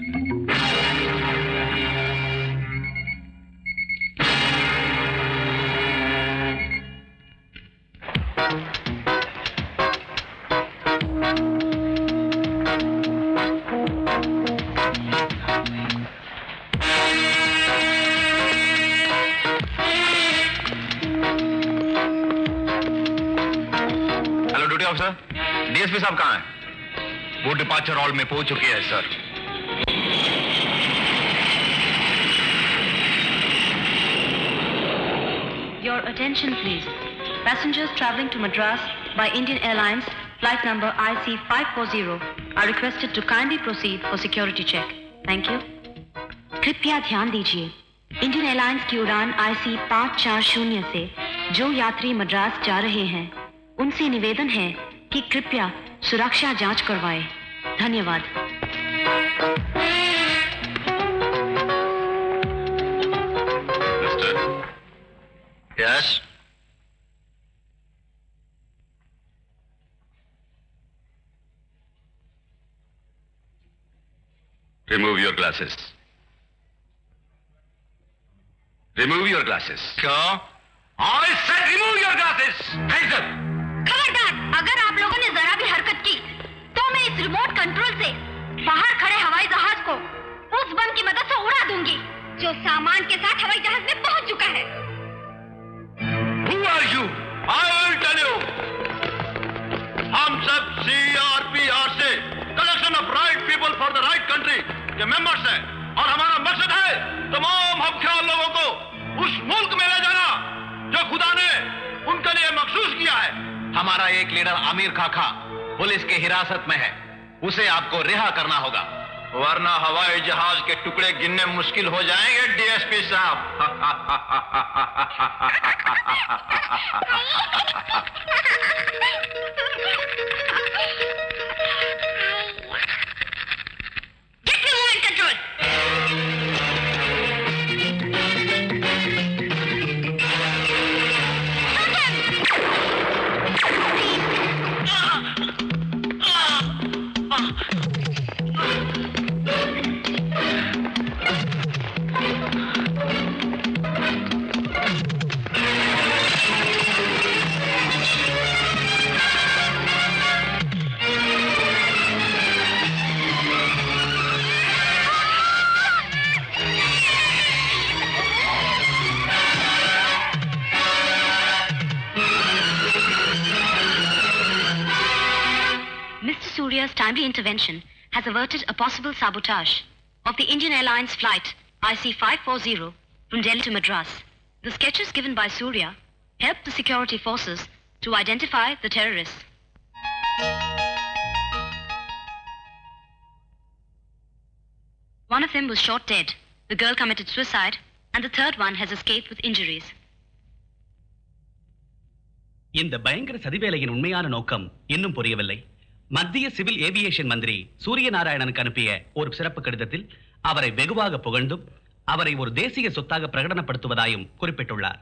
Hello duty officer, DSP साहब कहाँ हैं? वो departure hall में पहुंच चुकी है sir. Your attention please. Passengers traveling to Madras by Indian Airlines, flight number IC-540 are requested to kindly proceed for security check. Thank you. कृपया ध्यान दीजिए, इंडियन एयरलाइंस की उड़ान IC-540 से जो यात्री मद्रास जा रहे हैं उनसे निवेदन है कि कृपया सुरक्षा जांच करवाएं. धन्यवाद. Yes. Remove your glasses. Remove your glasses. क्या? I said remove your glasses. Hands up. खबरदार, अगर आप लोगों ने जरा भी हरकत की तो मैं इस इस रिमोट कंट्रोल से बाहर खड़े हवाई जहाज को उस बम की मदद से उड़ा दूंगी जो सामान के साथ हवाई जहाज में पहुंच चुका है। Who are you? I will tell you. हम सब CRPR से collection of right people for the right country के मेंबर्स हैं और हमारा मकसद है तमाम हमख्याल लोगों को उस मुल्क में ले जाना जो खुदा ने उनके लिए मखसूस किया है। हमारा एक लीडर आमिर खाखा पुलिस के हिरासत में है, उसे आपको रिहा करना होगा, वरना हवाई जहाज के टुकड़े गिनने मुश्किल हो जाएंगे डीएसपी साहब। Get me moving control. Mr. Surya's timely intervention has averted a possible sabotage of the Indian Airlines flight IC-540 from Delhi to Madras. The sketches given by Surya helped the security forces to identify the terrorists. One of them was shot dead. The girl committed suicide, and the third one has escaped with injuries. இந்த பயங்கர சதிவேலையின் உண்மையான நோக்கம் இன்னும் புரியவில்லை. மத்திய civil aviation மந்திரி சூரிய நாராயணனுக்கு அனுப்பிய ஒரு சிறப்பு கடிதத்தில் அவரை வெகுவாக புகழ்ந்தும் அவரை ஒரு தேசிய சொத்தாக பிரகடனப்படுத்துவதாயும் குறிப்பிட்டுள்ளார்.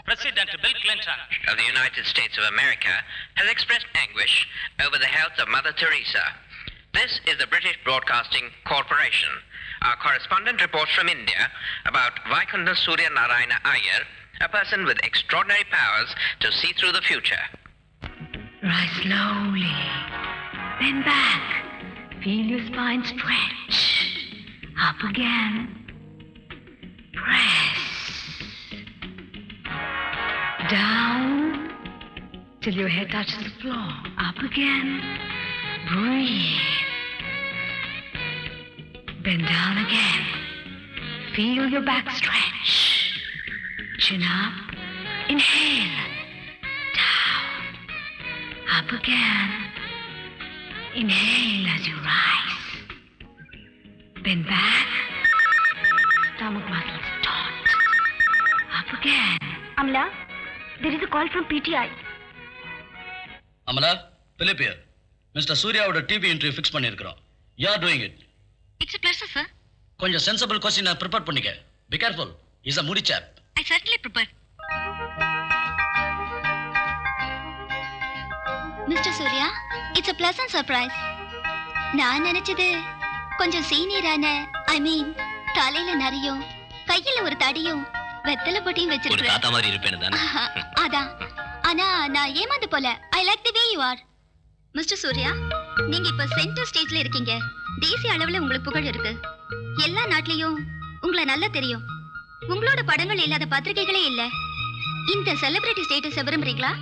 President Bill Clinton of the United States of America has expressed anguish over the health of Mother Teresa. This is the British Broadcasting Corporation. Our correspondent reports from India about Vaikunth Surya Narayana Iyer, a person with extraordinary powers to see through the future. Rise slowly, bend back, feel your spine stretch, up again, press, down, till your head touches the floor, up again, breathe, bend down again, feel your back stretch, chin up, inhale, up again. Inhale as you rise. Bend back. Stomach muscles taut. Up again. Amla, there is a call from PTI. Amala, Philip here. Mr. Suryaவோட TV interview fix பண்ணியிருக்கிறோம். You are doing it. It's a pleasure, sir. கொஞ்சம் sensible கொஸ்டினை prepare பண்ணிக்க. Be careful. He's a moody chap. I certainly prepared. Mister Surya, it's a pleasant surprise. நான் நினைச்சது கொஞ்சம் சீனியரான, ஐ மீன் தலையில நரியும் கையில ஒரு தடியும் வெத்தலை பொட்டியும் ஒரு வச்சிருக்கேன். தாத்தா மாதிரி இருப்பேன்னு தானே? அதான். ஆனா நான் ஏமாந்து போல. I like the way you are. Mister Surya, நீங்க இப்ப சென்டர் ஸ்டேஜ்ல இருக்கீங்க. தேசிய அளவுல உங்களுக்கு புகழ் இருக்கு. எல்லா நாட்டிலையும் உங்களை நல்லா தெரியும். உங்களோட படங்கள் இல்லாத பத்திரிகைகளே இல்ல. இந்த செலிபிரிட்டி ஸ்டேட்டஸ் விரும்புறீங்களா?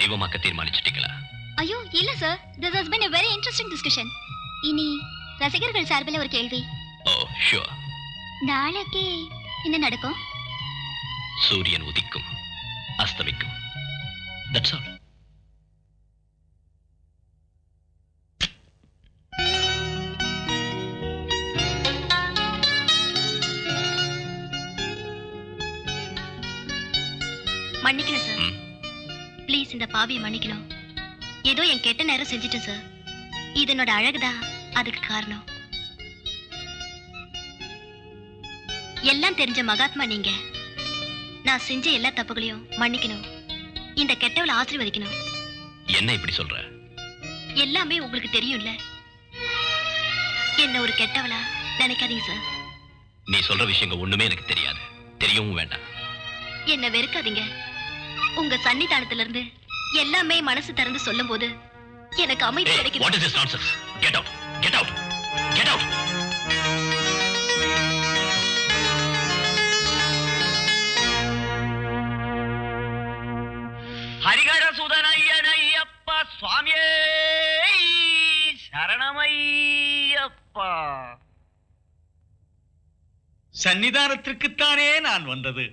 தெய்வமாக்க தீர்மானிச்சிட்டீங்களா? ஐயோ இல்ல sir, this has been a very interesting discussion. இனி ரசிகர்கள் சார்பில் ஒரு கேள்வி. ஓ ஷூர். நாளைக்கு என்ன நடக்கும்? சூரியன் உதிக்கும், அஸ்தமிக்கும். That's all. மன்னிக்கணும் சார், ப்ளீஸ் இந்த பாவியை மன்னிக்கணும். ஏதோ என் கெட்ட நேரம் செஞ்சுட்டேன் சார். இது என்னோட அழகுதான் அதுக்கு காரணம். எல்லாம் தெரிஞ்ச மகாத்மா நீங்க. நான் செஞ்ச எல்லா தப்புகளையும் மன்னிக்கணும். இந்த கெட்டவளை ஆசீர்வதிக்கணும். என்ன இப்படி சொல்ற? எல்லாமே உங்களுக்கு தெரியும்ல. என்ன ஒரு கெட்டவளா நினைக்காதீங்க சார். நீ சொல்ற விஷயங்கள் ஒண்ணுமே எனக்கு தெரியாது, தெரியவும் வேண்டாம். என்ன வெறுக்காதீங்க. உங்க சன்னிதானத்துல இருந்து எல்லாமே மனசு திறந்து சொல்லும் போது எனக்கு அமைதி கிடைக்குது. What is this nonsense? Get out! Get out! Get out! ஹரிகர சுதனையனையப்பா சுவாமியே சரணமையப்பா. சன்னிதானத்திற்குத்தானே நான் வந்தது.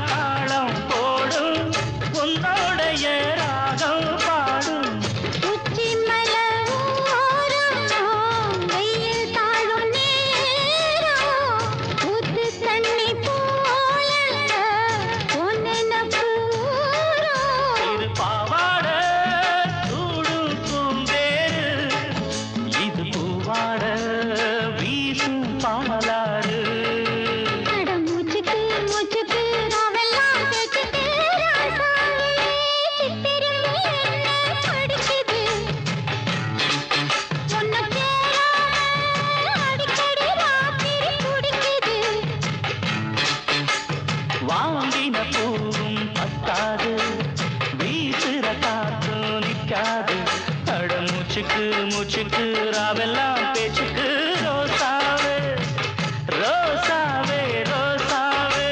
தாளம் போடும் உன்னோடைய ராகம் பாடும் உச்சி மலரும் வெயில் தாழும் நேரம் ஊத்து தண்ணி போல பொன்னெனப்பு இது பாவாட சூடும் பூந்தேரு இது பூவாட வீசும் பாலாறு வாங்கின பூவும் பத்தாது வீசுற காத்தும் நிற்காது அட மூச்சுக்கு மூச்சுக்கு ராவெல்லாம் பேச்சுக்கு ரோசாவே ரோசாவே ரோசாவே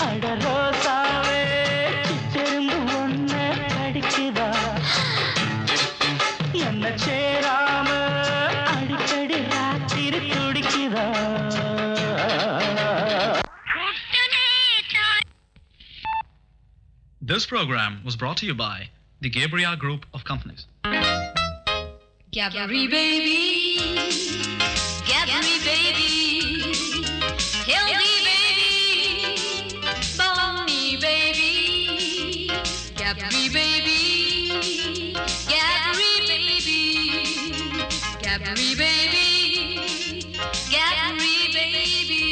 அட ரோசாவே சிச்செரும்பு ஒன்ன அடிக்குதா என்ன சேராம அடிக்கடி ராத்திரி துடிக்குதா. This program was brought to you by the Gabriel Group of Companies. Gabri baby, Gabri baby, healthy baby, bony baby, Gabri baby, Gabri baby, Gabri baby, Gabri baby.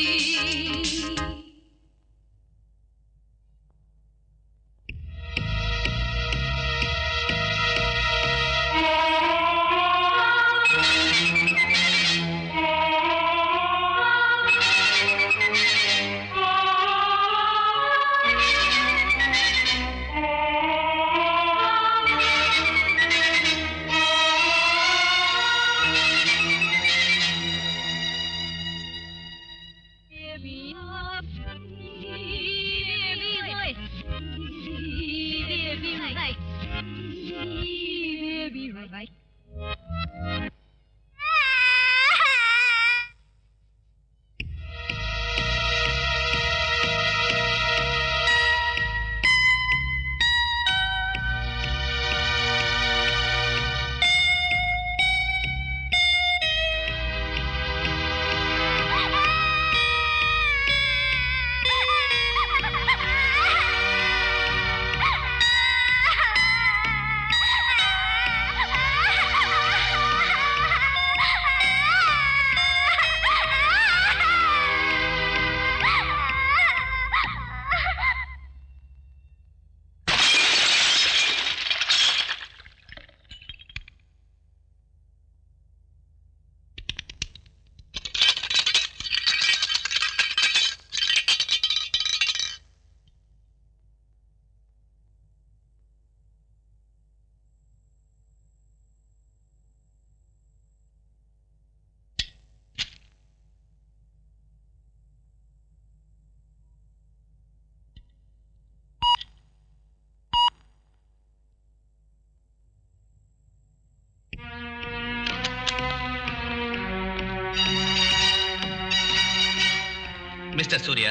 Mister Surya,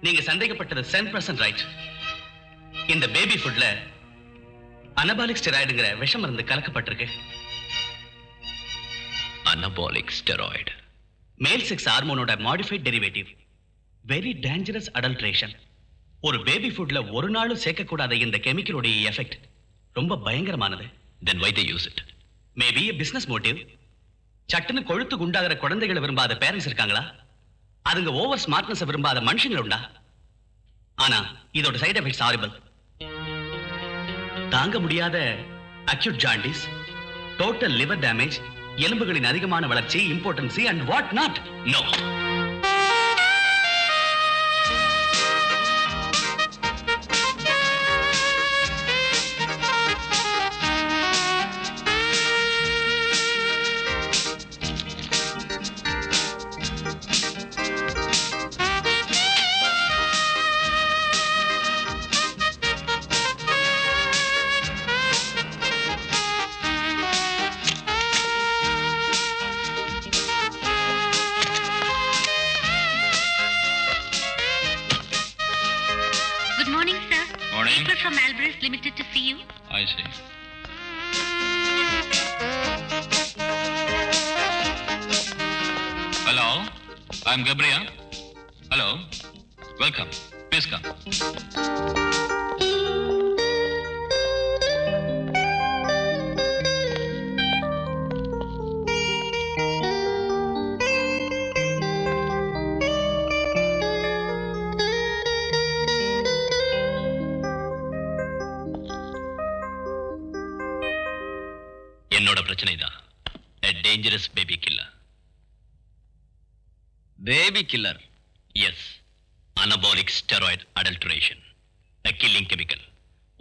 நீங்க சந்தேகப்பட்டது 100% ரைட். இந்த பேபி ஃபுட்ல anabolic ஸ்டெராய்டுங்கிற விஷ மருந்து கலக்கப்பட்டிருக்கு. Anabolic steroid male sex ஹார்மோனோட modified derivative. Very dangerous adulteration. ஒரு பேபி ஃபுட்ல ஒரு நாளும் சேர்க்கக்கூடாத இந்த கெமிக்கலோட எஃபெக்ட் ரொம்ப பயங்கரமானது. Then why they use it? Maybe business motive. சட்டுன்னு கொழுத்து குண்டாகிற குழந்தைகளை விரும்பாத பேரண்ட்ஸ் இருக்காங்களா? அதுங்க ஓவர் ஸ்மார்ட்னஸ் விரும்பாத மனுஷங்கள் உண்டா? ஆனா இதோட சைடு எஃபெக்ட்ஸ் ஹாரிபிள். தாங்க முடியாத acute jaundice, total liver damage, எலும்புகளின் அதிகமான வளர்ச்சி, impotency and what not. No. Good morning, sir. Morning. People from Alvarez Limited to see you. I see. Hello, I'm Gabriel. Hello, welcome. Please come. என்னோட பிரச்சனை தான். A dangerous baby killer. Baby killer. Yes. Anabolic steroid adulteration. A killing chemical.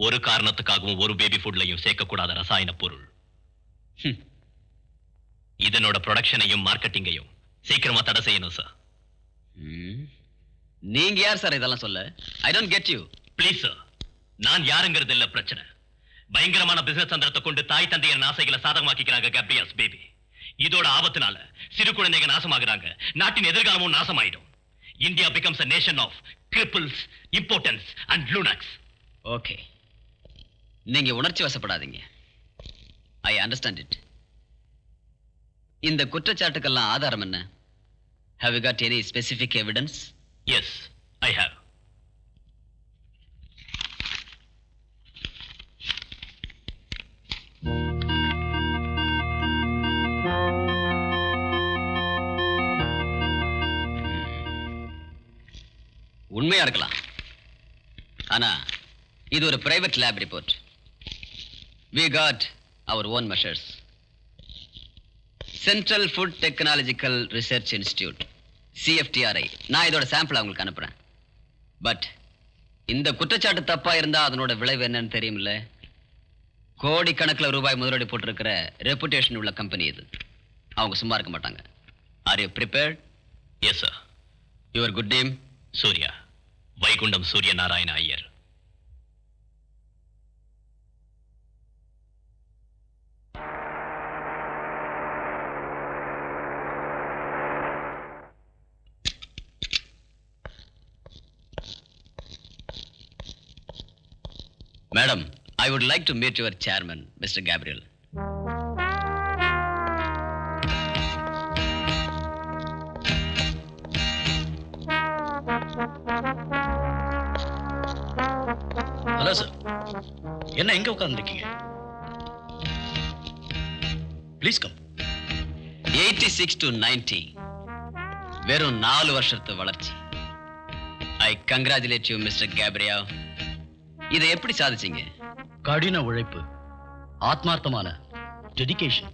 ஒரு காரணத்துக்காகவும் ஒரு baby ஃபுட்லையும் சேர்க்கக்கூடாத ரசாயன பொருள். இதனோட ப்ரொடக்ஷனையும் மார்க்கெட்டிங்கையும் சீக்கிரமா தடை செய்யணும் சார். நீங்க யார் சார் இதெல்லாம் சொல்ல? I don't get you. Please sir, நான் யாருங்கிறது இல்ல பிரச்சனை. பயங்கரமான பிசினஸ் தந்திரத்தை கொண்டு தாய் தந்தையர் ஆசைகளை சாதகமாக்கிக்கிறாங்க கேப்ரியல்ஸ் பேபி. இதோட ஆபத்தினால சிறு குழந்தைங்க நாசமாகுறாங்க. நாட்டின் எதிர்காலமும் நாசமாயிடும். India becomes a nation of cripples, impotents and lunatics. Okay, நீங்க உணர்ச்சி வசப்படாதீங்க. I understand it. இந்த குற்றச்சாட்டுக்கெல்லாம் ஆதாரம் என்ன? Have you got any specific evidence? Yes, I have. உண்மையா இருக்கலாம். ஆனா இது ஒரு private lab report. We got our own measures. Central Food Technological Research Institute, CFTRI. நான் இதோட சாம்பிள் அவங்களுக்கு அனுப்புறேன். பட் இந்த குற்றச்சாட்டு தப்பா இருந்தா அதனோட விளைவு என்னன்னு தெரியுமில்ல? கோடிக்கணக்கில் ரூபாய் முதலீடு போட்டிருக்கிற ரெப்புடேஷன் உள்ள கம்பெனி இது. அவங்க சும்மா இருக்க மாட்டாங்க. Are you prepared? Yes sir. Your good name? Surya, Vaikuntam Surya Narayana Iyer. Madam, I would like to meet your chairman, Mr. Gabriel. Hello sir, என்ன எங்க உட்கார்ந்துருக்கீங்க? Please come. 86 to 90 வெறும் 4 வருஷத்து வளர்ச்சி. I congratulate you, Mr. Gabriel. இதை எப்படி சாதிச்சீங்க? கடின உழைப்பு, ஆத்மார்த்தமான டெடிகேஷன்.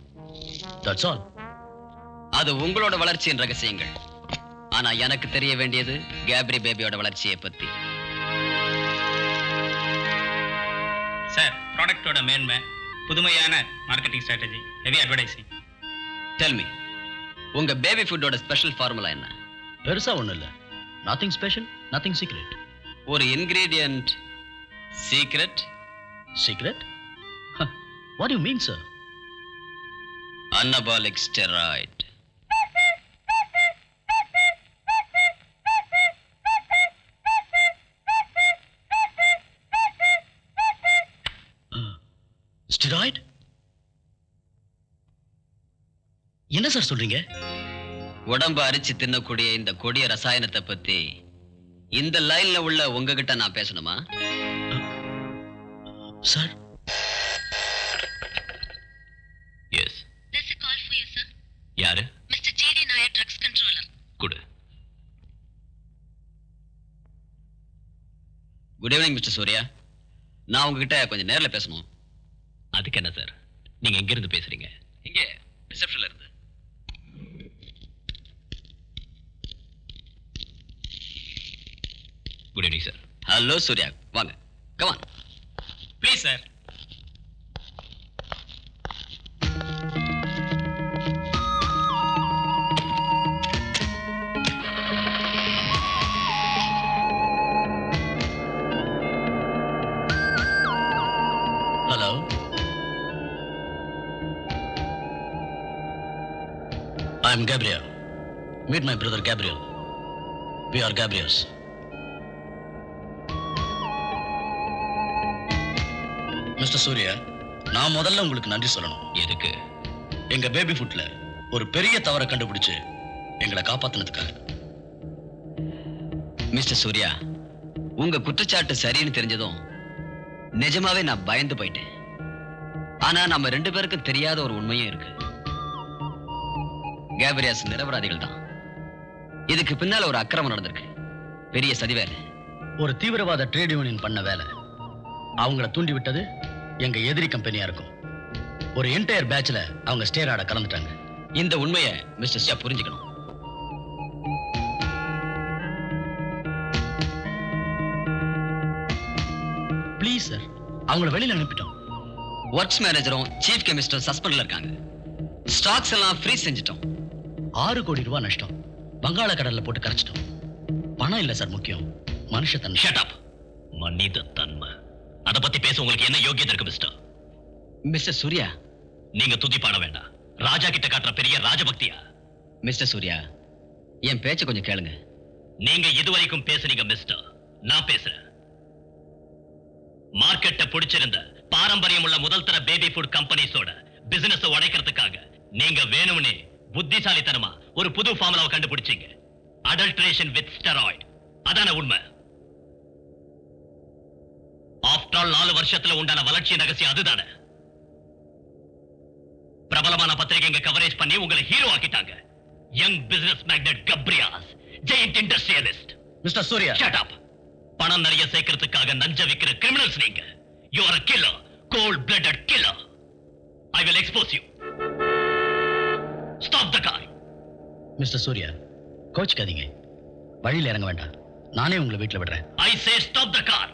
That's all. அது உங்களோட வளர்ச்சியின் ரகசியங்கள். ஆனா எனக்கு தெரிய வேண்டியது கேப்ரி பேபியோட வளர்ச்சியை பத்தி. சார், ப்ராடக்ட்டோட மேன்மை, புதுமையான marketing strategy, heavy advertising. Tell me, உங்க பேபி ஃபுட்டோட ஸ்பெஷல் ஃபார்முலா என்ன? பெருசா ஒண்ணும் இல்ல. Nothing special, nothing secret. ஒரு ingredient secret? Secret? What you mean sir? Anabolic steroid. Steroid? என்ன சார் சொல்றீங்க? உடம்பு அரிச்சு தின்னக்கூடிய இந்த கொடிய ரசாயனத்தை பத்தி இந்த லைன்ல உள்ள உங்ககிட்ட நான் பேசணுமா? Sir. Yes. There's a call for you, sir. யாரு? Mr. J.D. Nair, drugs controller. குடு. Good evening mister Surya. நான் உங்ககிட்ட கொஞ்சம் நேர்ல பேசணும். அதுக்கு என்ன சார்? நீங்க எங்க இருந்து பேசுறீங்க? இங்கே ரிசப்ஷன்ல இருந்து. Good evening sir. Hello Surya, வாங்க. Come on. Please sir. Hello. I'm Gabriel. Meet my brother Gabriel. We are Gabriels. Mister Surya, நான் முதல்ல உங்களுக்கு நன்றி சொல்லணும். எதுக்கு? எங்க பேபி ஃபுட்ல ஒரு பெரிய தவறை கண்டுபிடிச்சு எங்களை காப்பாத்தினதுக்காக. மிஸ்டர் சூர்யா, உங்க குற்றச்சாட்டு சரின்னு தெரிஞ்சதும் நிஜமாவே நான் பயந்து போயிட்டேன். ஆனா நம்ம 2 பேருக்கும் தெரியாத ஒரு உண்மையும் இருக்கு. கேப்ரியாஸ் நிரபராதிகள் தான். இதுக்கு பின்னால ஒரு அக்கிரமம் நடந்திருக்கு. பெரிய சதி வேலை. ஒரு தீவிரவாத ட்ரேட் யூனியன் பண்ண வேலை. அவங்கள தூண்டி விட்டது எங்க எதிரி கம்பெனியா இருக்கும். ஒரு என்டையர் பேட்ச்ல அவங்க ஸ்டேராட கலந்துட்டாங்க. இந்த உண்மையை மிஸ்டர் ஷா புரிஞ்சுக்கணும். ப்ளீஸ் சார், அவங்கள வெளியில அனுப்பிட்டோம். ஒர்க்ஸ் மேனேஜரும் சீஃப் கெமிஸ்டரும் சஸ்பெண்ட்ல இருக்காங்க. ஸ்டாக்ஸ் எல்லாம் ஃப்ரீஸ் செஞ்சிட்டோம். 6 கோடி ரூபாய் நஷ்டம். வங்காள கடல்ல போட்டு கரைச்சிட்டோம். பணம் இல்ல சார் முக்கியம், மனுஷத்தன்மை. Shut up. மனித தன்மை. அத பத்தி பேச உங்களுக்கு என்ன யோகியதை இருக்கு மிஸ்டர்? மிஸ்டர் சூர்யா, நீங்க துதி பாட வேண்டாம். ராஜா கிட்ட காட்டுற பெரிய ராஜபக்தியா? மிஸ்டர் சூர்யா, என் பேச்ச கொஞ்சம் கேளுங்க. நீங்க இதுவரைக்கும் பேசுனீங்க மிஸ்டர். நான் பேசுறேன். மார்க்கெட்டை பிடிச்சிருந்த பாரம்பரியம் உள்ள முதல் தர பேபி ஃபுட் கம்பெனிஸோட பிசினஸ் உடைக்கிறதுக்காக நீங்க வேணும்னே புத்திசாலித்தனமா ஒரு புது ஃபார்முலாவை கண்டுபிடிச்சீங்க. Adulteration with steroid. அதான உண்மை. ஆஃப்டர் ஆல் 4 வருஷத்துல உண்டான வளர்ச்சி ரகசியம் அதுதானே. பிரபலமான பத்திரிகைங்க கவரேஜ் பண்ணி உங்களை ஹீரோ ஆக்கிட்டாங்க. Young business magnate Gabrias, giant industrialist. Mister Surya, shut up. பணம் நிறைய சேர்க்கிறதுக்காக நஞ்ச விக்கிற கிரிமினல்ஸ் நீங்க. You are a killer, cold blooded killer. I will expose you. Stop the car. Mister Surya, கோச்சுக்காதீங்க. வழியில இறங்க வேண்டாம். நானே உங்களை வீட்டுல விடுறேன். I say stop the car.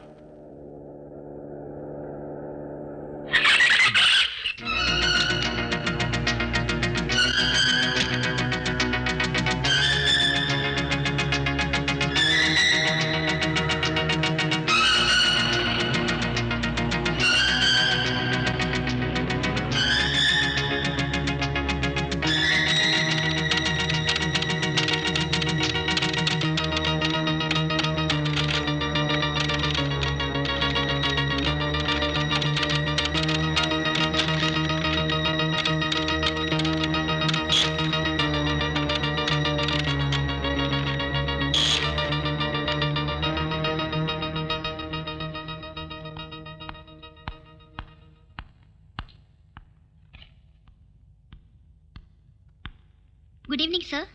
Good evening sir.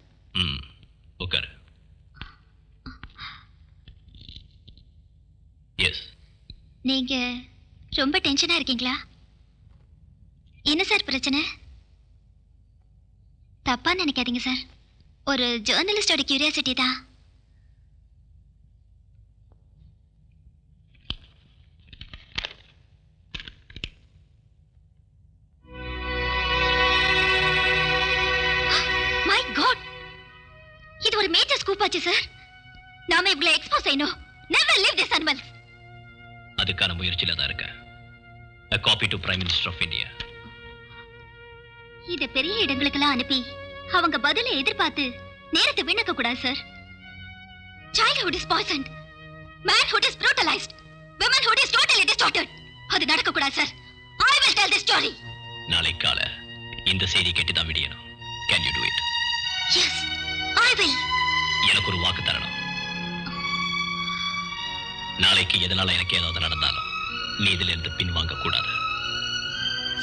உட்கார். எஸ். நீங்க ரொம்ப டென்ஷனா இருக்கீங்களா? என்ன சார் பிரச்சனை? தப்பா நினைக்காதீங்க சார். ஒரு ஜேர்னலிஸ்டோட கியூரியாசிட்டி தான். மை காட், இது ஒரு மேஜர் ஸ்கூப் ஆச்சு சார். நாம இவ்வளவு எக்ஸ்போஸ் செய்யணும். Never leave this animals. அதுக்கான முயற்சியில தான் இருக்கேன். A copy to Prime Minister of India. இத பெரிய இடங்களுக்கெல்லாம் அனுப்பி அவங்க பதிலை எதிர்பார்த்து நேரத்தை வீணாக்க கூடாது sir. Childhood is poisoned. Manhood is brutalized. Womanhood is totally distorted. அது நடக்க கூடாது சார். I will tell this story. நாளை காலை இந்த செய்தி கேட்டுதான் விடியணும். Can you do it? Yes, I will. எனக்கு ஒரு வாக்கு தரணும். நாளைக்கு எதனால எனக்கு ஏதாவது நடந்தாலும் நீ இதுல இருந்து பின்வாங்க கூடாது.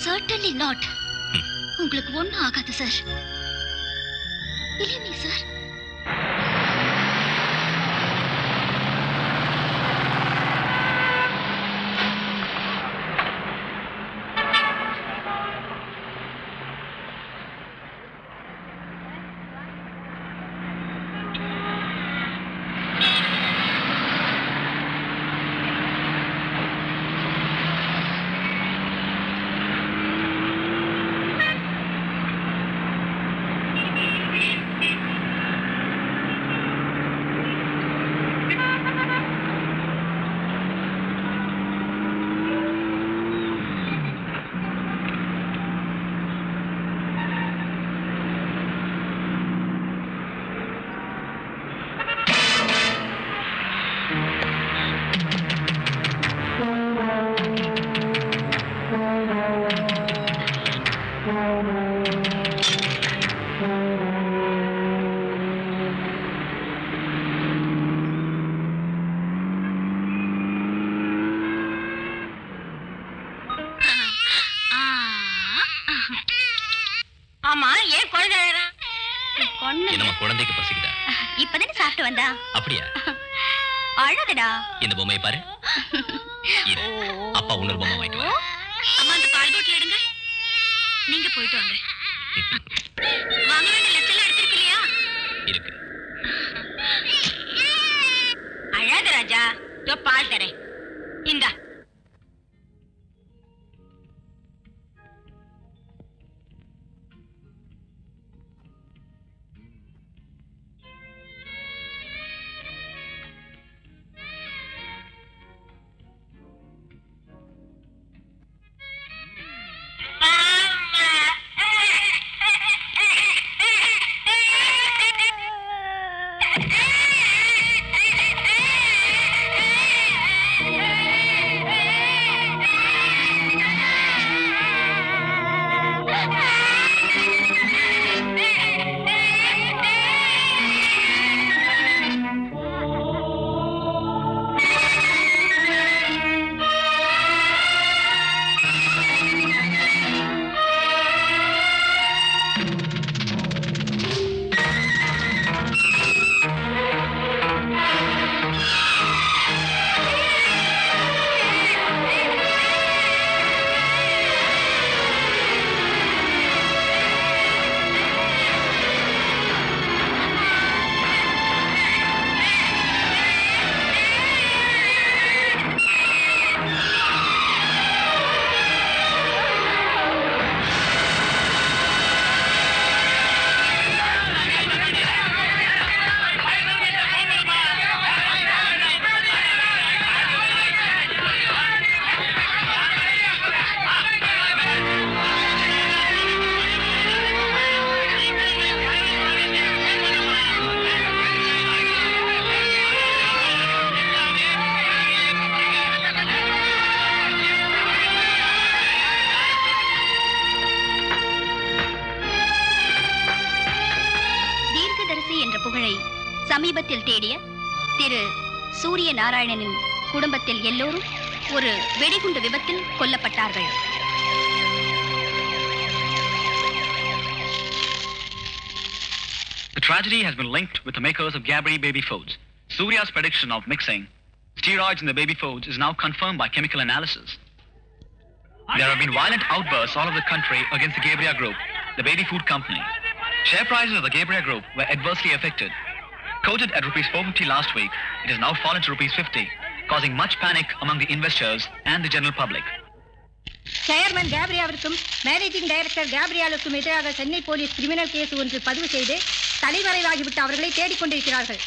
Certainly not. உங்களுக்கு ஒண்ணும் ஆகாது சார். இல்லையே சார். ஆமா, ஏன் குழந்தை அழறா? நம்ம குழந்தைக்கு பசிக்குதா? இப்பதானே சாப்பிட்டு வந்தா. அப்படியா? அழகடா. இந்த பொம்மையை பாரு. இரு, அப்பா இன்னொரு பொம்மை வாங்கிட்டு வரேன். அம்மா, அந்த பால் போட்டில் எடுங்க. நீங்க போயிட்டு வாங்க. வாங்க வேண்டிய லட்சம் எடுத்திருக்கு இல்லையா? இருக்கு. அழாத ராஜா, இதோ பால் தரேன். இந்தா. சமீபத்தில் தேடிய திரு சூரிய நாராயணனின் குடும்பத்தில் எல்லோரும் ஒரு வெடிகுண்டு விபத்தில் கொல்லப்பட்டார்கள். The tragedy has been linked with the makers of Gabri baby foods. Surya's prediction of mixing steroids in the baby foods is now confirmed by chemical analysis. There have been violent outbursts all over the country against the Gabriel Group, the baby food company. Share prices of the Gabriel Group were adversely affected. Quoted at rupees 450 last week, it has now fallen to rupees 50, causing much panic among the investors and the general public. Chairman கேப்ரியாவிற்கும் managing director கேப்ரியாலுக்கும் எதிராக Chennai police criminal case ஒன்று பதிவு செய்து தலைமறைவாகிவிட்டு அவர்களை தேடிக்கொண்டிருக்கிறார்கள்.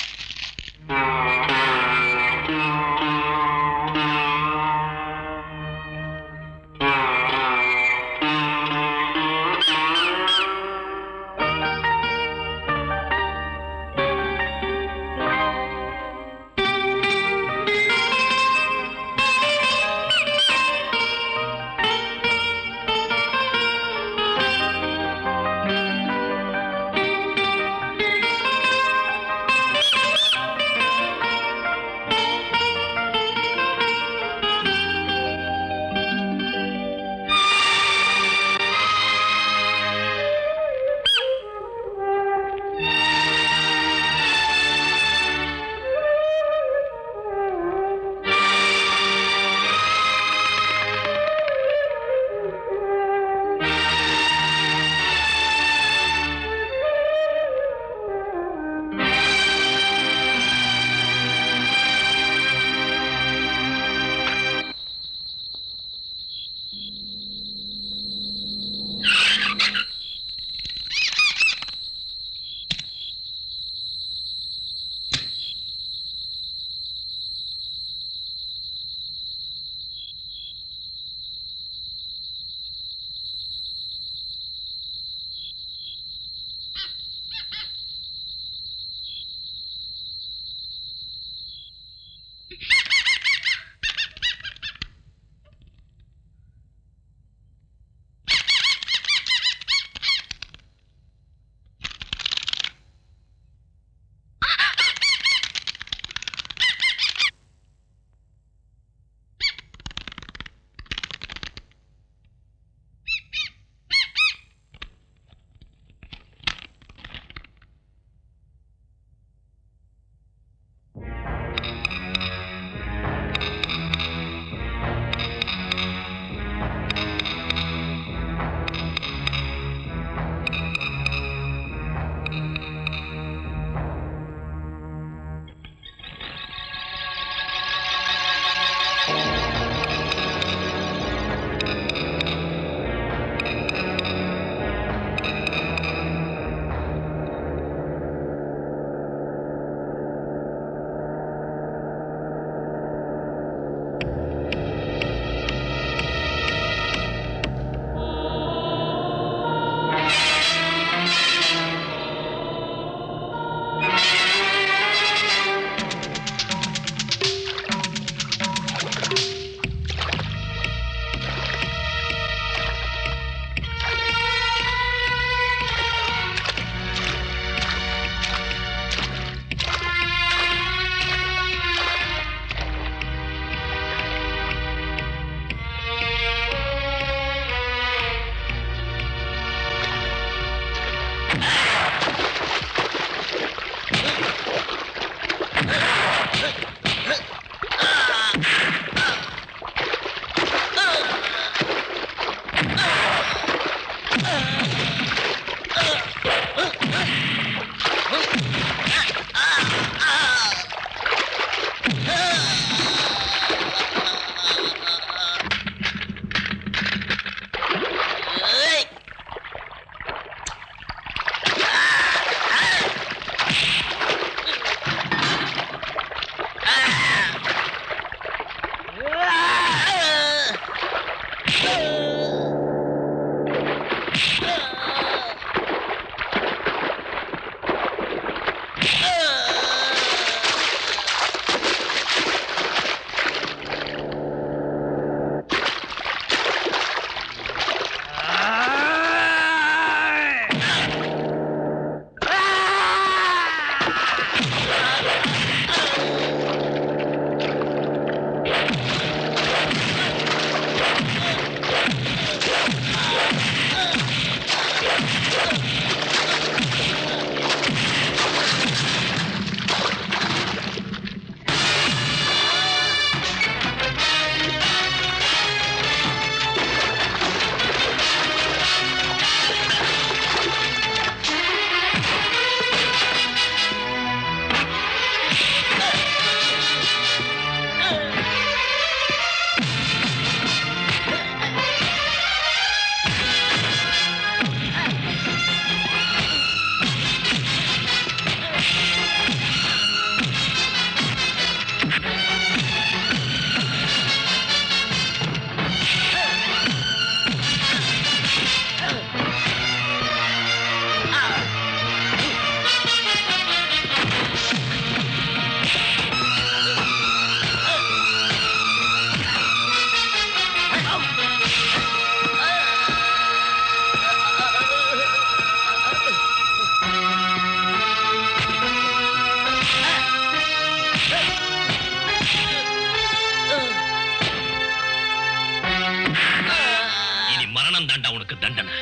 இனி மரணம் தாண்டா உனக்கு தண்டனை.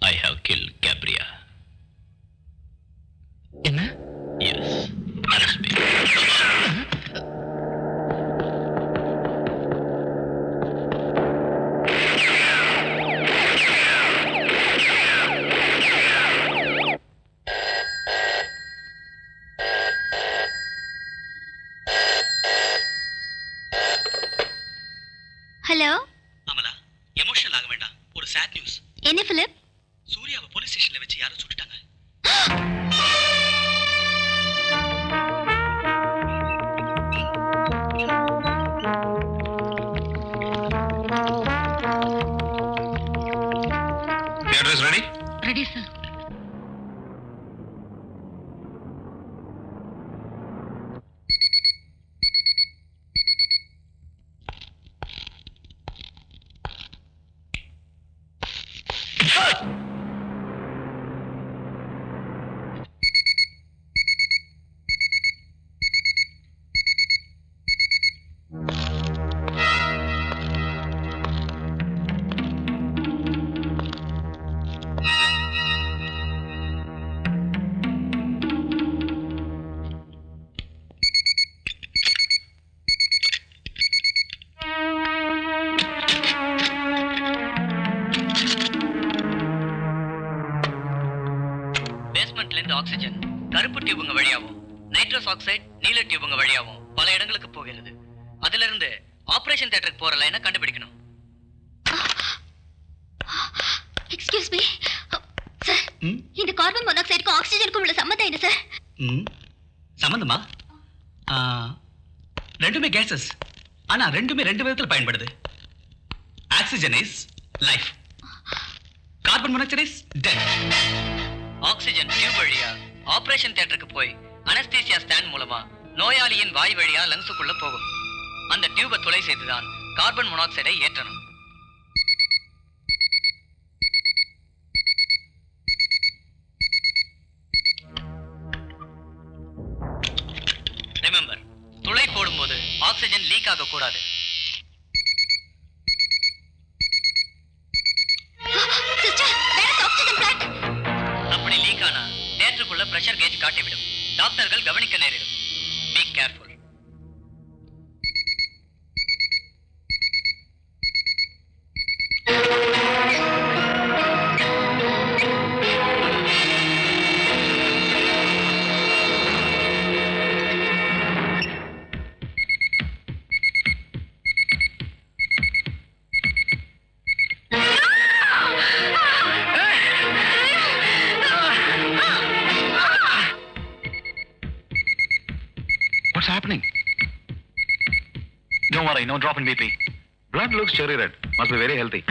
I have killed Gabriel. என்ன? Yes. Arrest me. Hello, Amala, emotional ஆக வேண்டாம். ஒரு சேட் நியூஸ். என்ன பிலிப்? சூர்யாவை போலீஸ் ஸ்டேஷன்ல வச்சு யாரோ சுட்டுட்டாங்க. The address ready? Ready sir. பேஸ்மெண்ட்ல இருந்து ஆக்சிஜன் கருப்பு டியூபுங்க வழியாவும் நைட்ரஸ் ஆக்சைடு நீல டியூபுங்க வழியாவும் பல இடங்களுக்கு போகிறது. அதுல இருந்து ஆபரேஷன் தியேட்டருக்கு போற லைனை கண்டுபிடிக்கணும். எக்ஸ்கியூஸ் மீ சார், இந்த கார்பன் மோனாக்சைடுக்கும் ஆக்சிஜனுக்கும் உள்ள சம்மந்தம் என்ன சார்? சம்பந்தமா? ரெண்டுமே கேசஸ். ஆனா ரெண்டுமே ரெண்டு விதத்துல பயன்படுது. Oxygen is life, carbon monoxide is death. Oxygen tube வழியா ஆபரேஷன் தியேட்டருக்கு போய் அனஸ்தீசியா ஸ்டாண்ட் மூலமா நோயாளியின் வாய் வழியா லங்ஸுக்குள்ள போகும். அந்த டியூபை துளை செய்துதான் கார்பன் மோனாக்சைடை ஏற்றணும். ரிமெம்பர், துளை போடும்போது ஆக்சிஜன் லீக் ஆக கூடாது. அப்படி லீக் ஆனா தியேட்டருக்குள்ள பிரஷர் கேஜ் காட்டிவிடும். டாக்டர்கள் கவனிக்க நேரிடும். Be careful. What's happening? Don't worry, no drop in BP. Blood looks cherry red. Must be very healthy.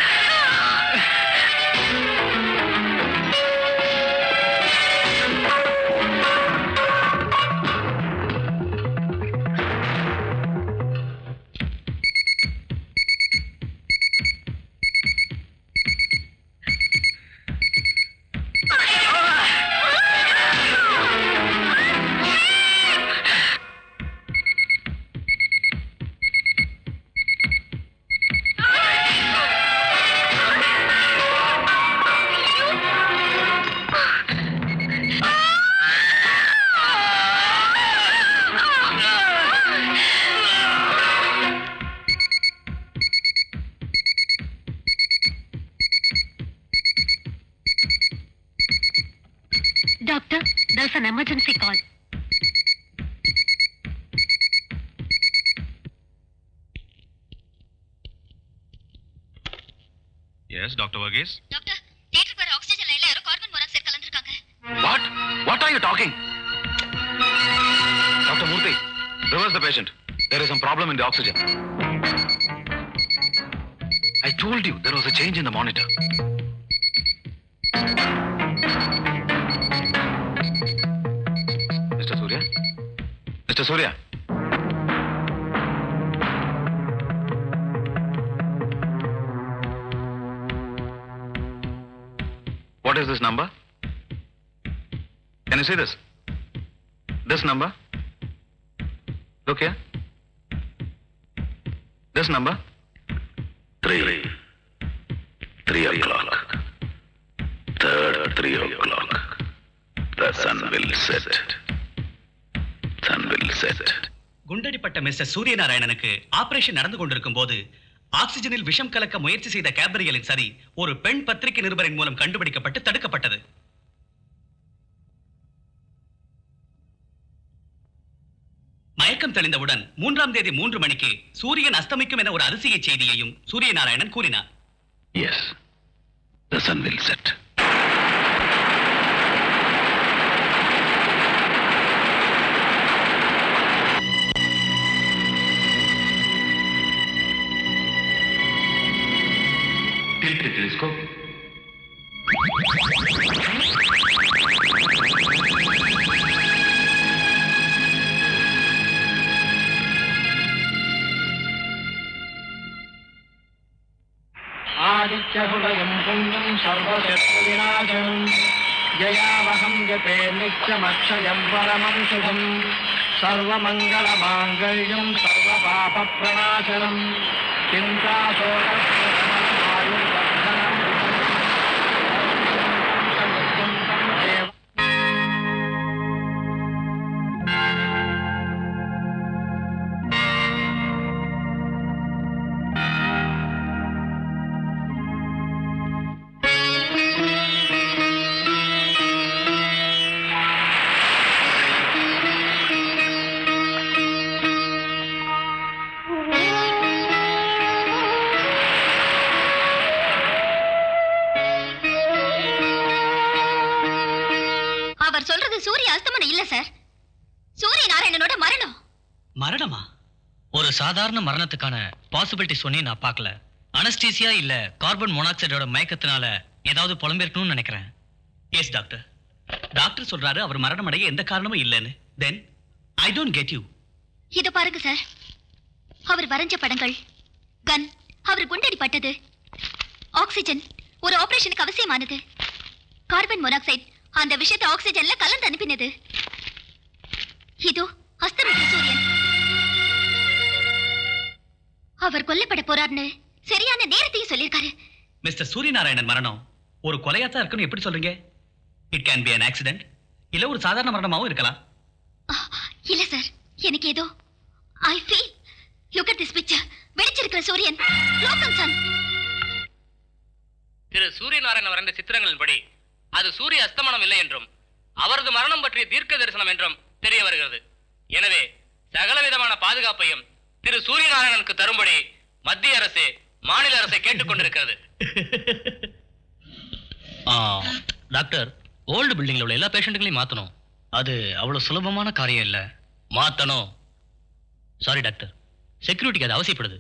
Yes, Dr. Varghese. Doctor தியேட்டருக்கு வர ஆக்ஸிஜன் லைன்ல யாரோ கார்பன் மோனாக்சைடு கலந்துருக்காங்க. What? What are you talking? Dr. Murthy, reverse the patient. There is some problem in the oxygen. I told you there was a change in the monitor. Mr. Surya? Mr. Surya? What is this number? Can you see this? This number? Look here. This number? 3 o'clock. Third 3 o'clock. The sun will set. Sun will set. குண்டடிப்பட்ட mister சூரியநாராயணனுக்கு operation நடந்து கொண்டிருக்கும் போது ஆக்சிஜனில் விஷம் கலக்க முயற்சி செய்த கேப்ரியலின் சரி ஒரு பெண் பத்திரிகை நிருபரின் மூலம் கண்டுபிடிக்கப்பட்டு தடுக்கப்பட்டது. மயக்கம் தெளிந்தவுடன் 3ஆம் தேதி 3 மணிக்கு சூரியன் அஸ்தமிக்கும் என ஒரு அதிசய செய்தியையும் சூரியநாராயணன் கூறினார். Yes, the sun will set. Tilt the telescope. आदित्यहृदयं पुण्यं सर्वशत्रुविनाशनं जयावहं जपे नित्यमक्षयं परमं शुभं सर्वमङ्गलमाङ्गल्यं सर्वपापप्रणाशनं அவர் சொல்றது சூரிய அஸ்தமனம் இல்ல சார், சூரியநாராயணனோட மரணம். மரணமா? ஒரு சாதாரண மரணத்துக்கான பாசிபிலிட்டி சொன்னி நான் பார்க்கல. அனஸ்டீசியா இல்ல கார்பன் மோனாக்சைடோட மயக்கத்தினால ஏதாவது புலம்பிருக்கணும்னு நினைக்கிறேன். Yes doctor. டாக்டர் சொல்றாரு அவர் மரணம் அடைய எந்த காரணமும் இல்லைன்னு. தென் ஐ டோன்ட் கெட் யூ. இத பாருங்க சார், அவர் வரைஞ்ச படங்கள், கன், அவர் குண்டடிப்பட்டது, ஆக்சிஜன் ஒரு ஆபரேஷனுக்கு அவசியமானது, கார்பன் மோனாக்சைடு அந்த விஷயத்தை ஆக்சிஜன்ல கலந்து அனுப்பினது, இதோ அஸ்தமித்த சூரியன். அவர் கொல்லப்பட போறார்னு சரியான நேரத்தையும் சொல்லியிருக்காரு. மிஸ்டர் சூரியநாராயணன் மரணம் ஒரு கொலையாத்தான் இருக்குன்னு எப்படி சொல்றீங்க? It can be an accident, இல்ல ஒரு சாதாரண மரணமாவும் இருக்கலாம். இல்ல சார், எனக்கு ஏதோ I feel. Look at this picture. வெடிச்சிருக்கிற சூரியன், லோக்கல் சன். திரு சூரியநாராயணன் வரைந்த சித்திரங்களின்படி அது சூரிய அஸ்தமனம் இல்லை என்றும் அவரது மரணம் பற்றிய தீர்க்க தரிசனம் என்றும் தெரிய வருகிறது. எனவே சகல விதமான பாதுகாப்பையும் திரு சூரியநாராயணனுக்கு தரும்படி மத்திய அரசு மாநில அரசை கேட்டுக்கொண்டிருக்கிறது. டாக்டர், ஓல்டு பில்டிங்ல உள்ள எல்லா பேஷண்ட்டுகளையும் மாத்தணும். அது அவ்வளவு சுலபமான காரியம் இல்ல. மாத்தணும். சாரி டாக்டர், செக்யூரிட்டிக்கு அது அவசியப்படுது.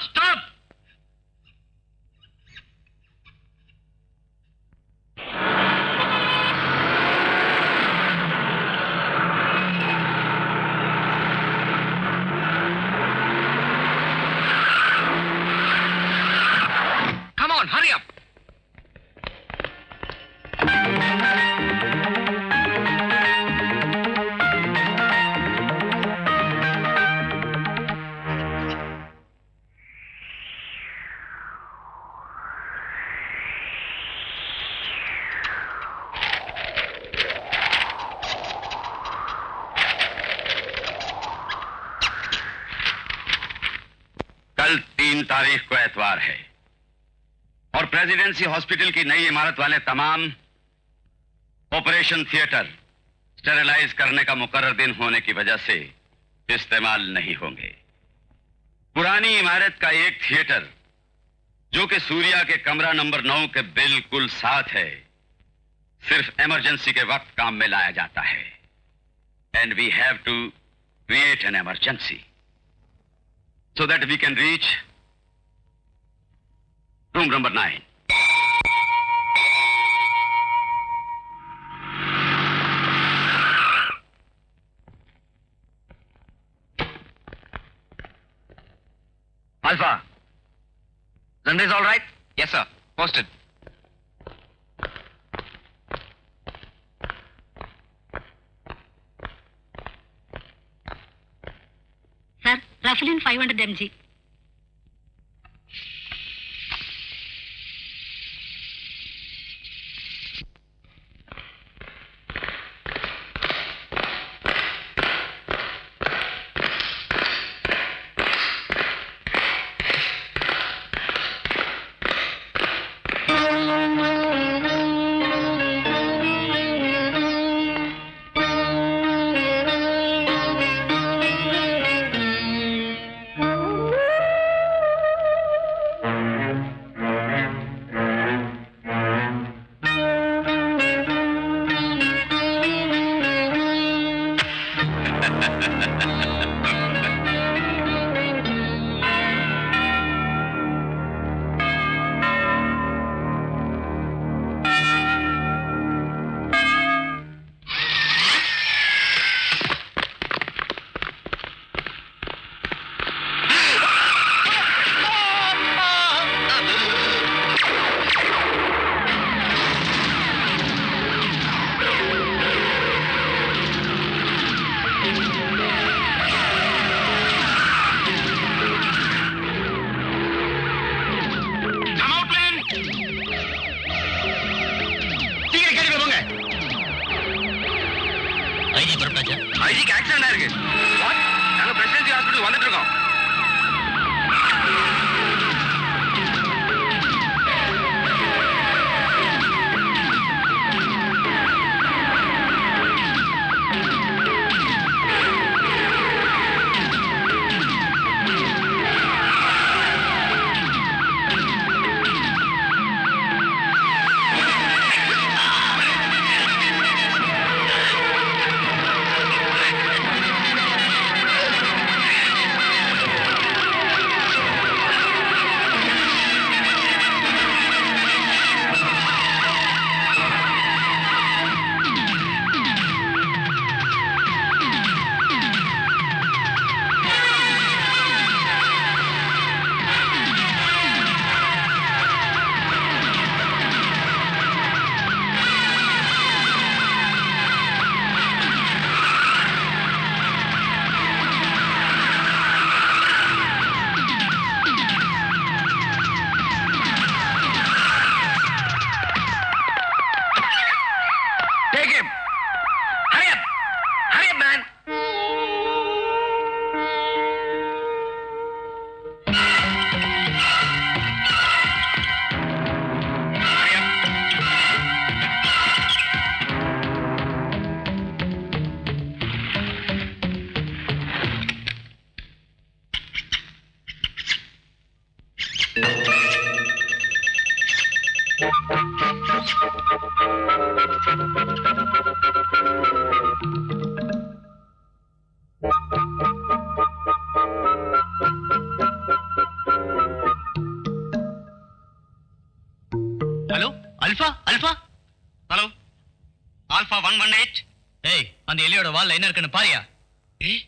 Stop! Come on, hurry up! कल 3 तारीख को एतवार है और प्रेसिडेंसी हॉस्पिटल की नई इमारत वाले तमाम ऑपरेशन थिएटर स्टेरिलाइज करने का मुकर्रर दिन होने की वजह से इस्तेमाल नहीं होंगे। पुरानी इमारत का एक थिएटर जो कि सूर्या के कमरा नंबर 9 के बिल्कुल साथ है, सिर्फ इमरजेंसी के वक्त काम में लाया जाता है। And we have to create an emergency so that we can reach room number 9. Alpha, Zanda is all right? Yes, sir. Posted. Sir, Rafalin 500 mg. ஐஜிக்கு accident ஆயிருக்கு. வாட்? நாங்க பிரசிடென்சி ஹாஸ்பிடல் வந்துட்டு இருக்கோம். Hello alpha alpha hello alpha 118. ஏய் அந்த எலியோட வால்ல என்ன இருக்குன்னு பாரியா? ஏய்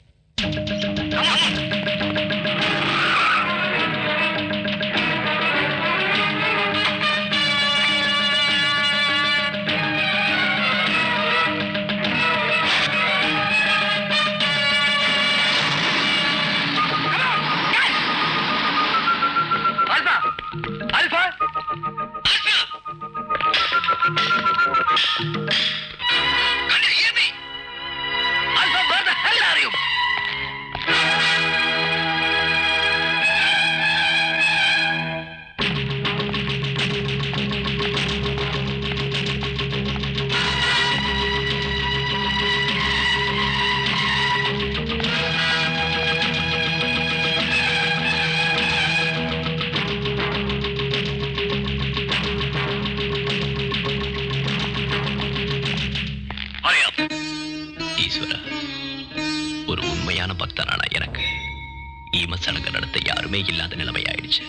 பக்தனான எனக்கு ஈம சடங்கு நடத்த யாருமே இல்லாத நிலைமை ஆயிடுச்சு.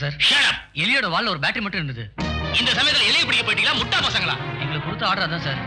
சார் எலியோட வால்ல ஒரு பேட்டரி மட்டும் இருந்தது. இந்த சமயத்துல எலியை பிடிக்க போயிட்டீங்களா முட்டா பசங்களா? எங்களுக்கு கொடுத்த ஆர்டர் அதான் சார்.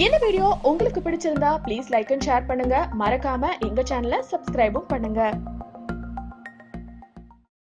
இந்த வீடியோ உங்களுக்கு பிடிச்சிருந்தா ப்ளீஸ் லைக் அண்ட் ஷேர் பண்ணுங்க. மறக்காம எங்க சேனலை சப்ஸ்கிரைபும் பண்ணுங்க.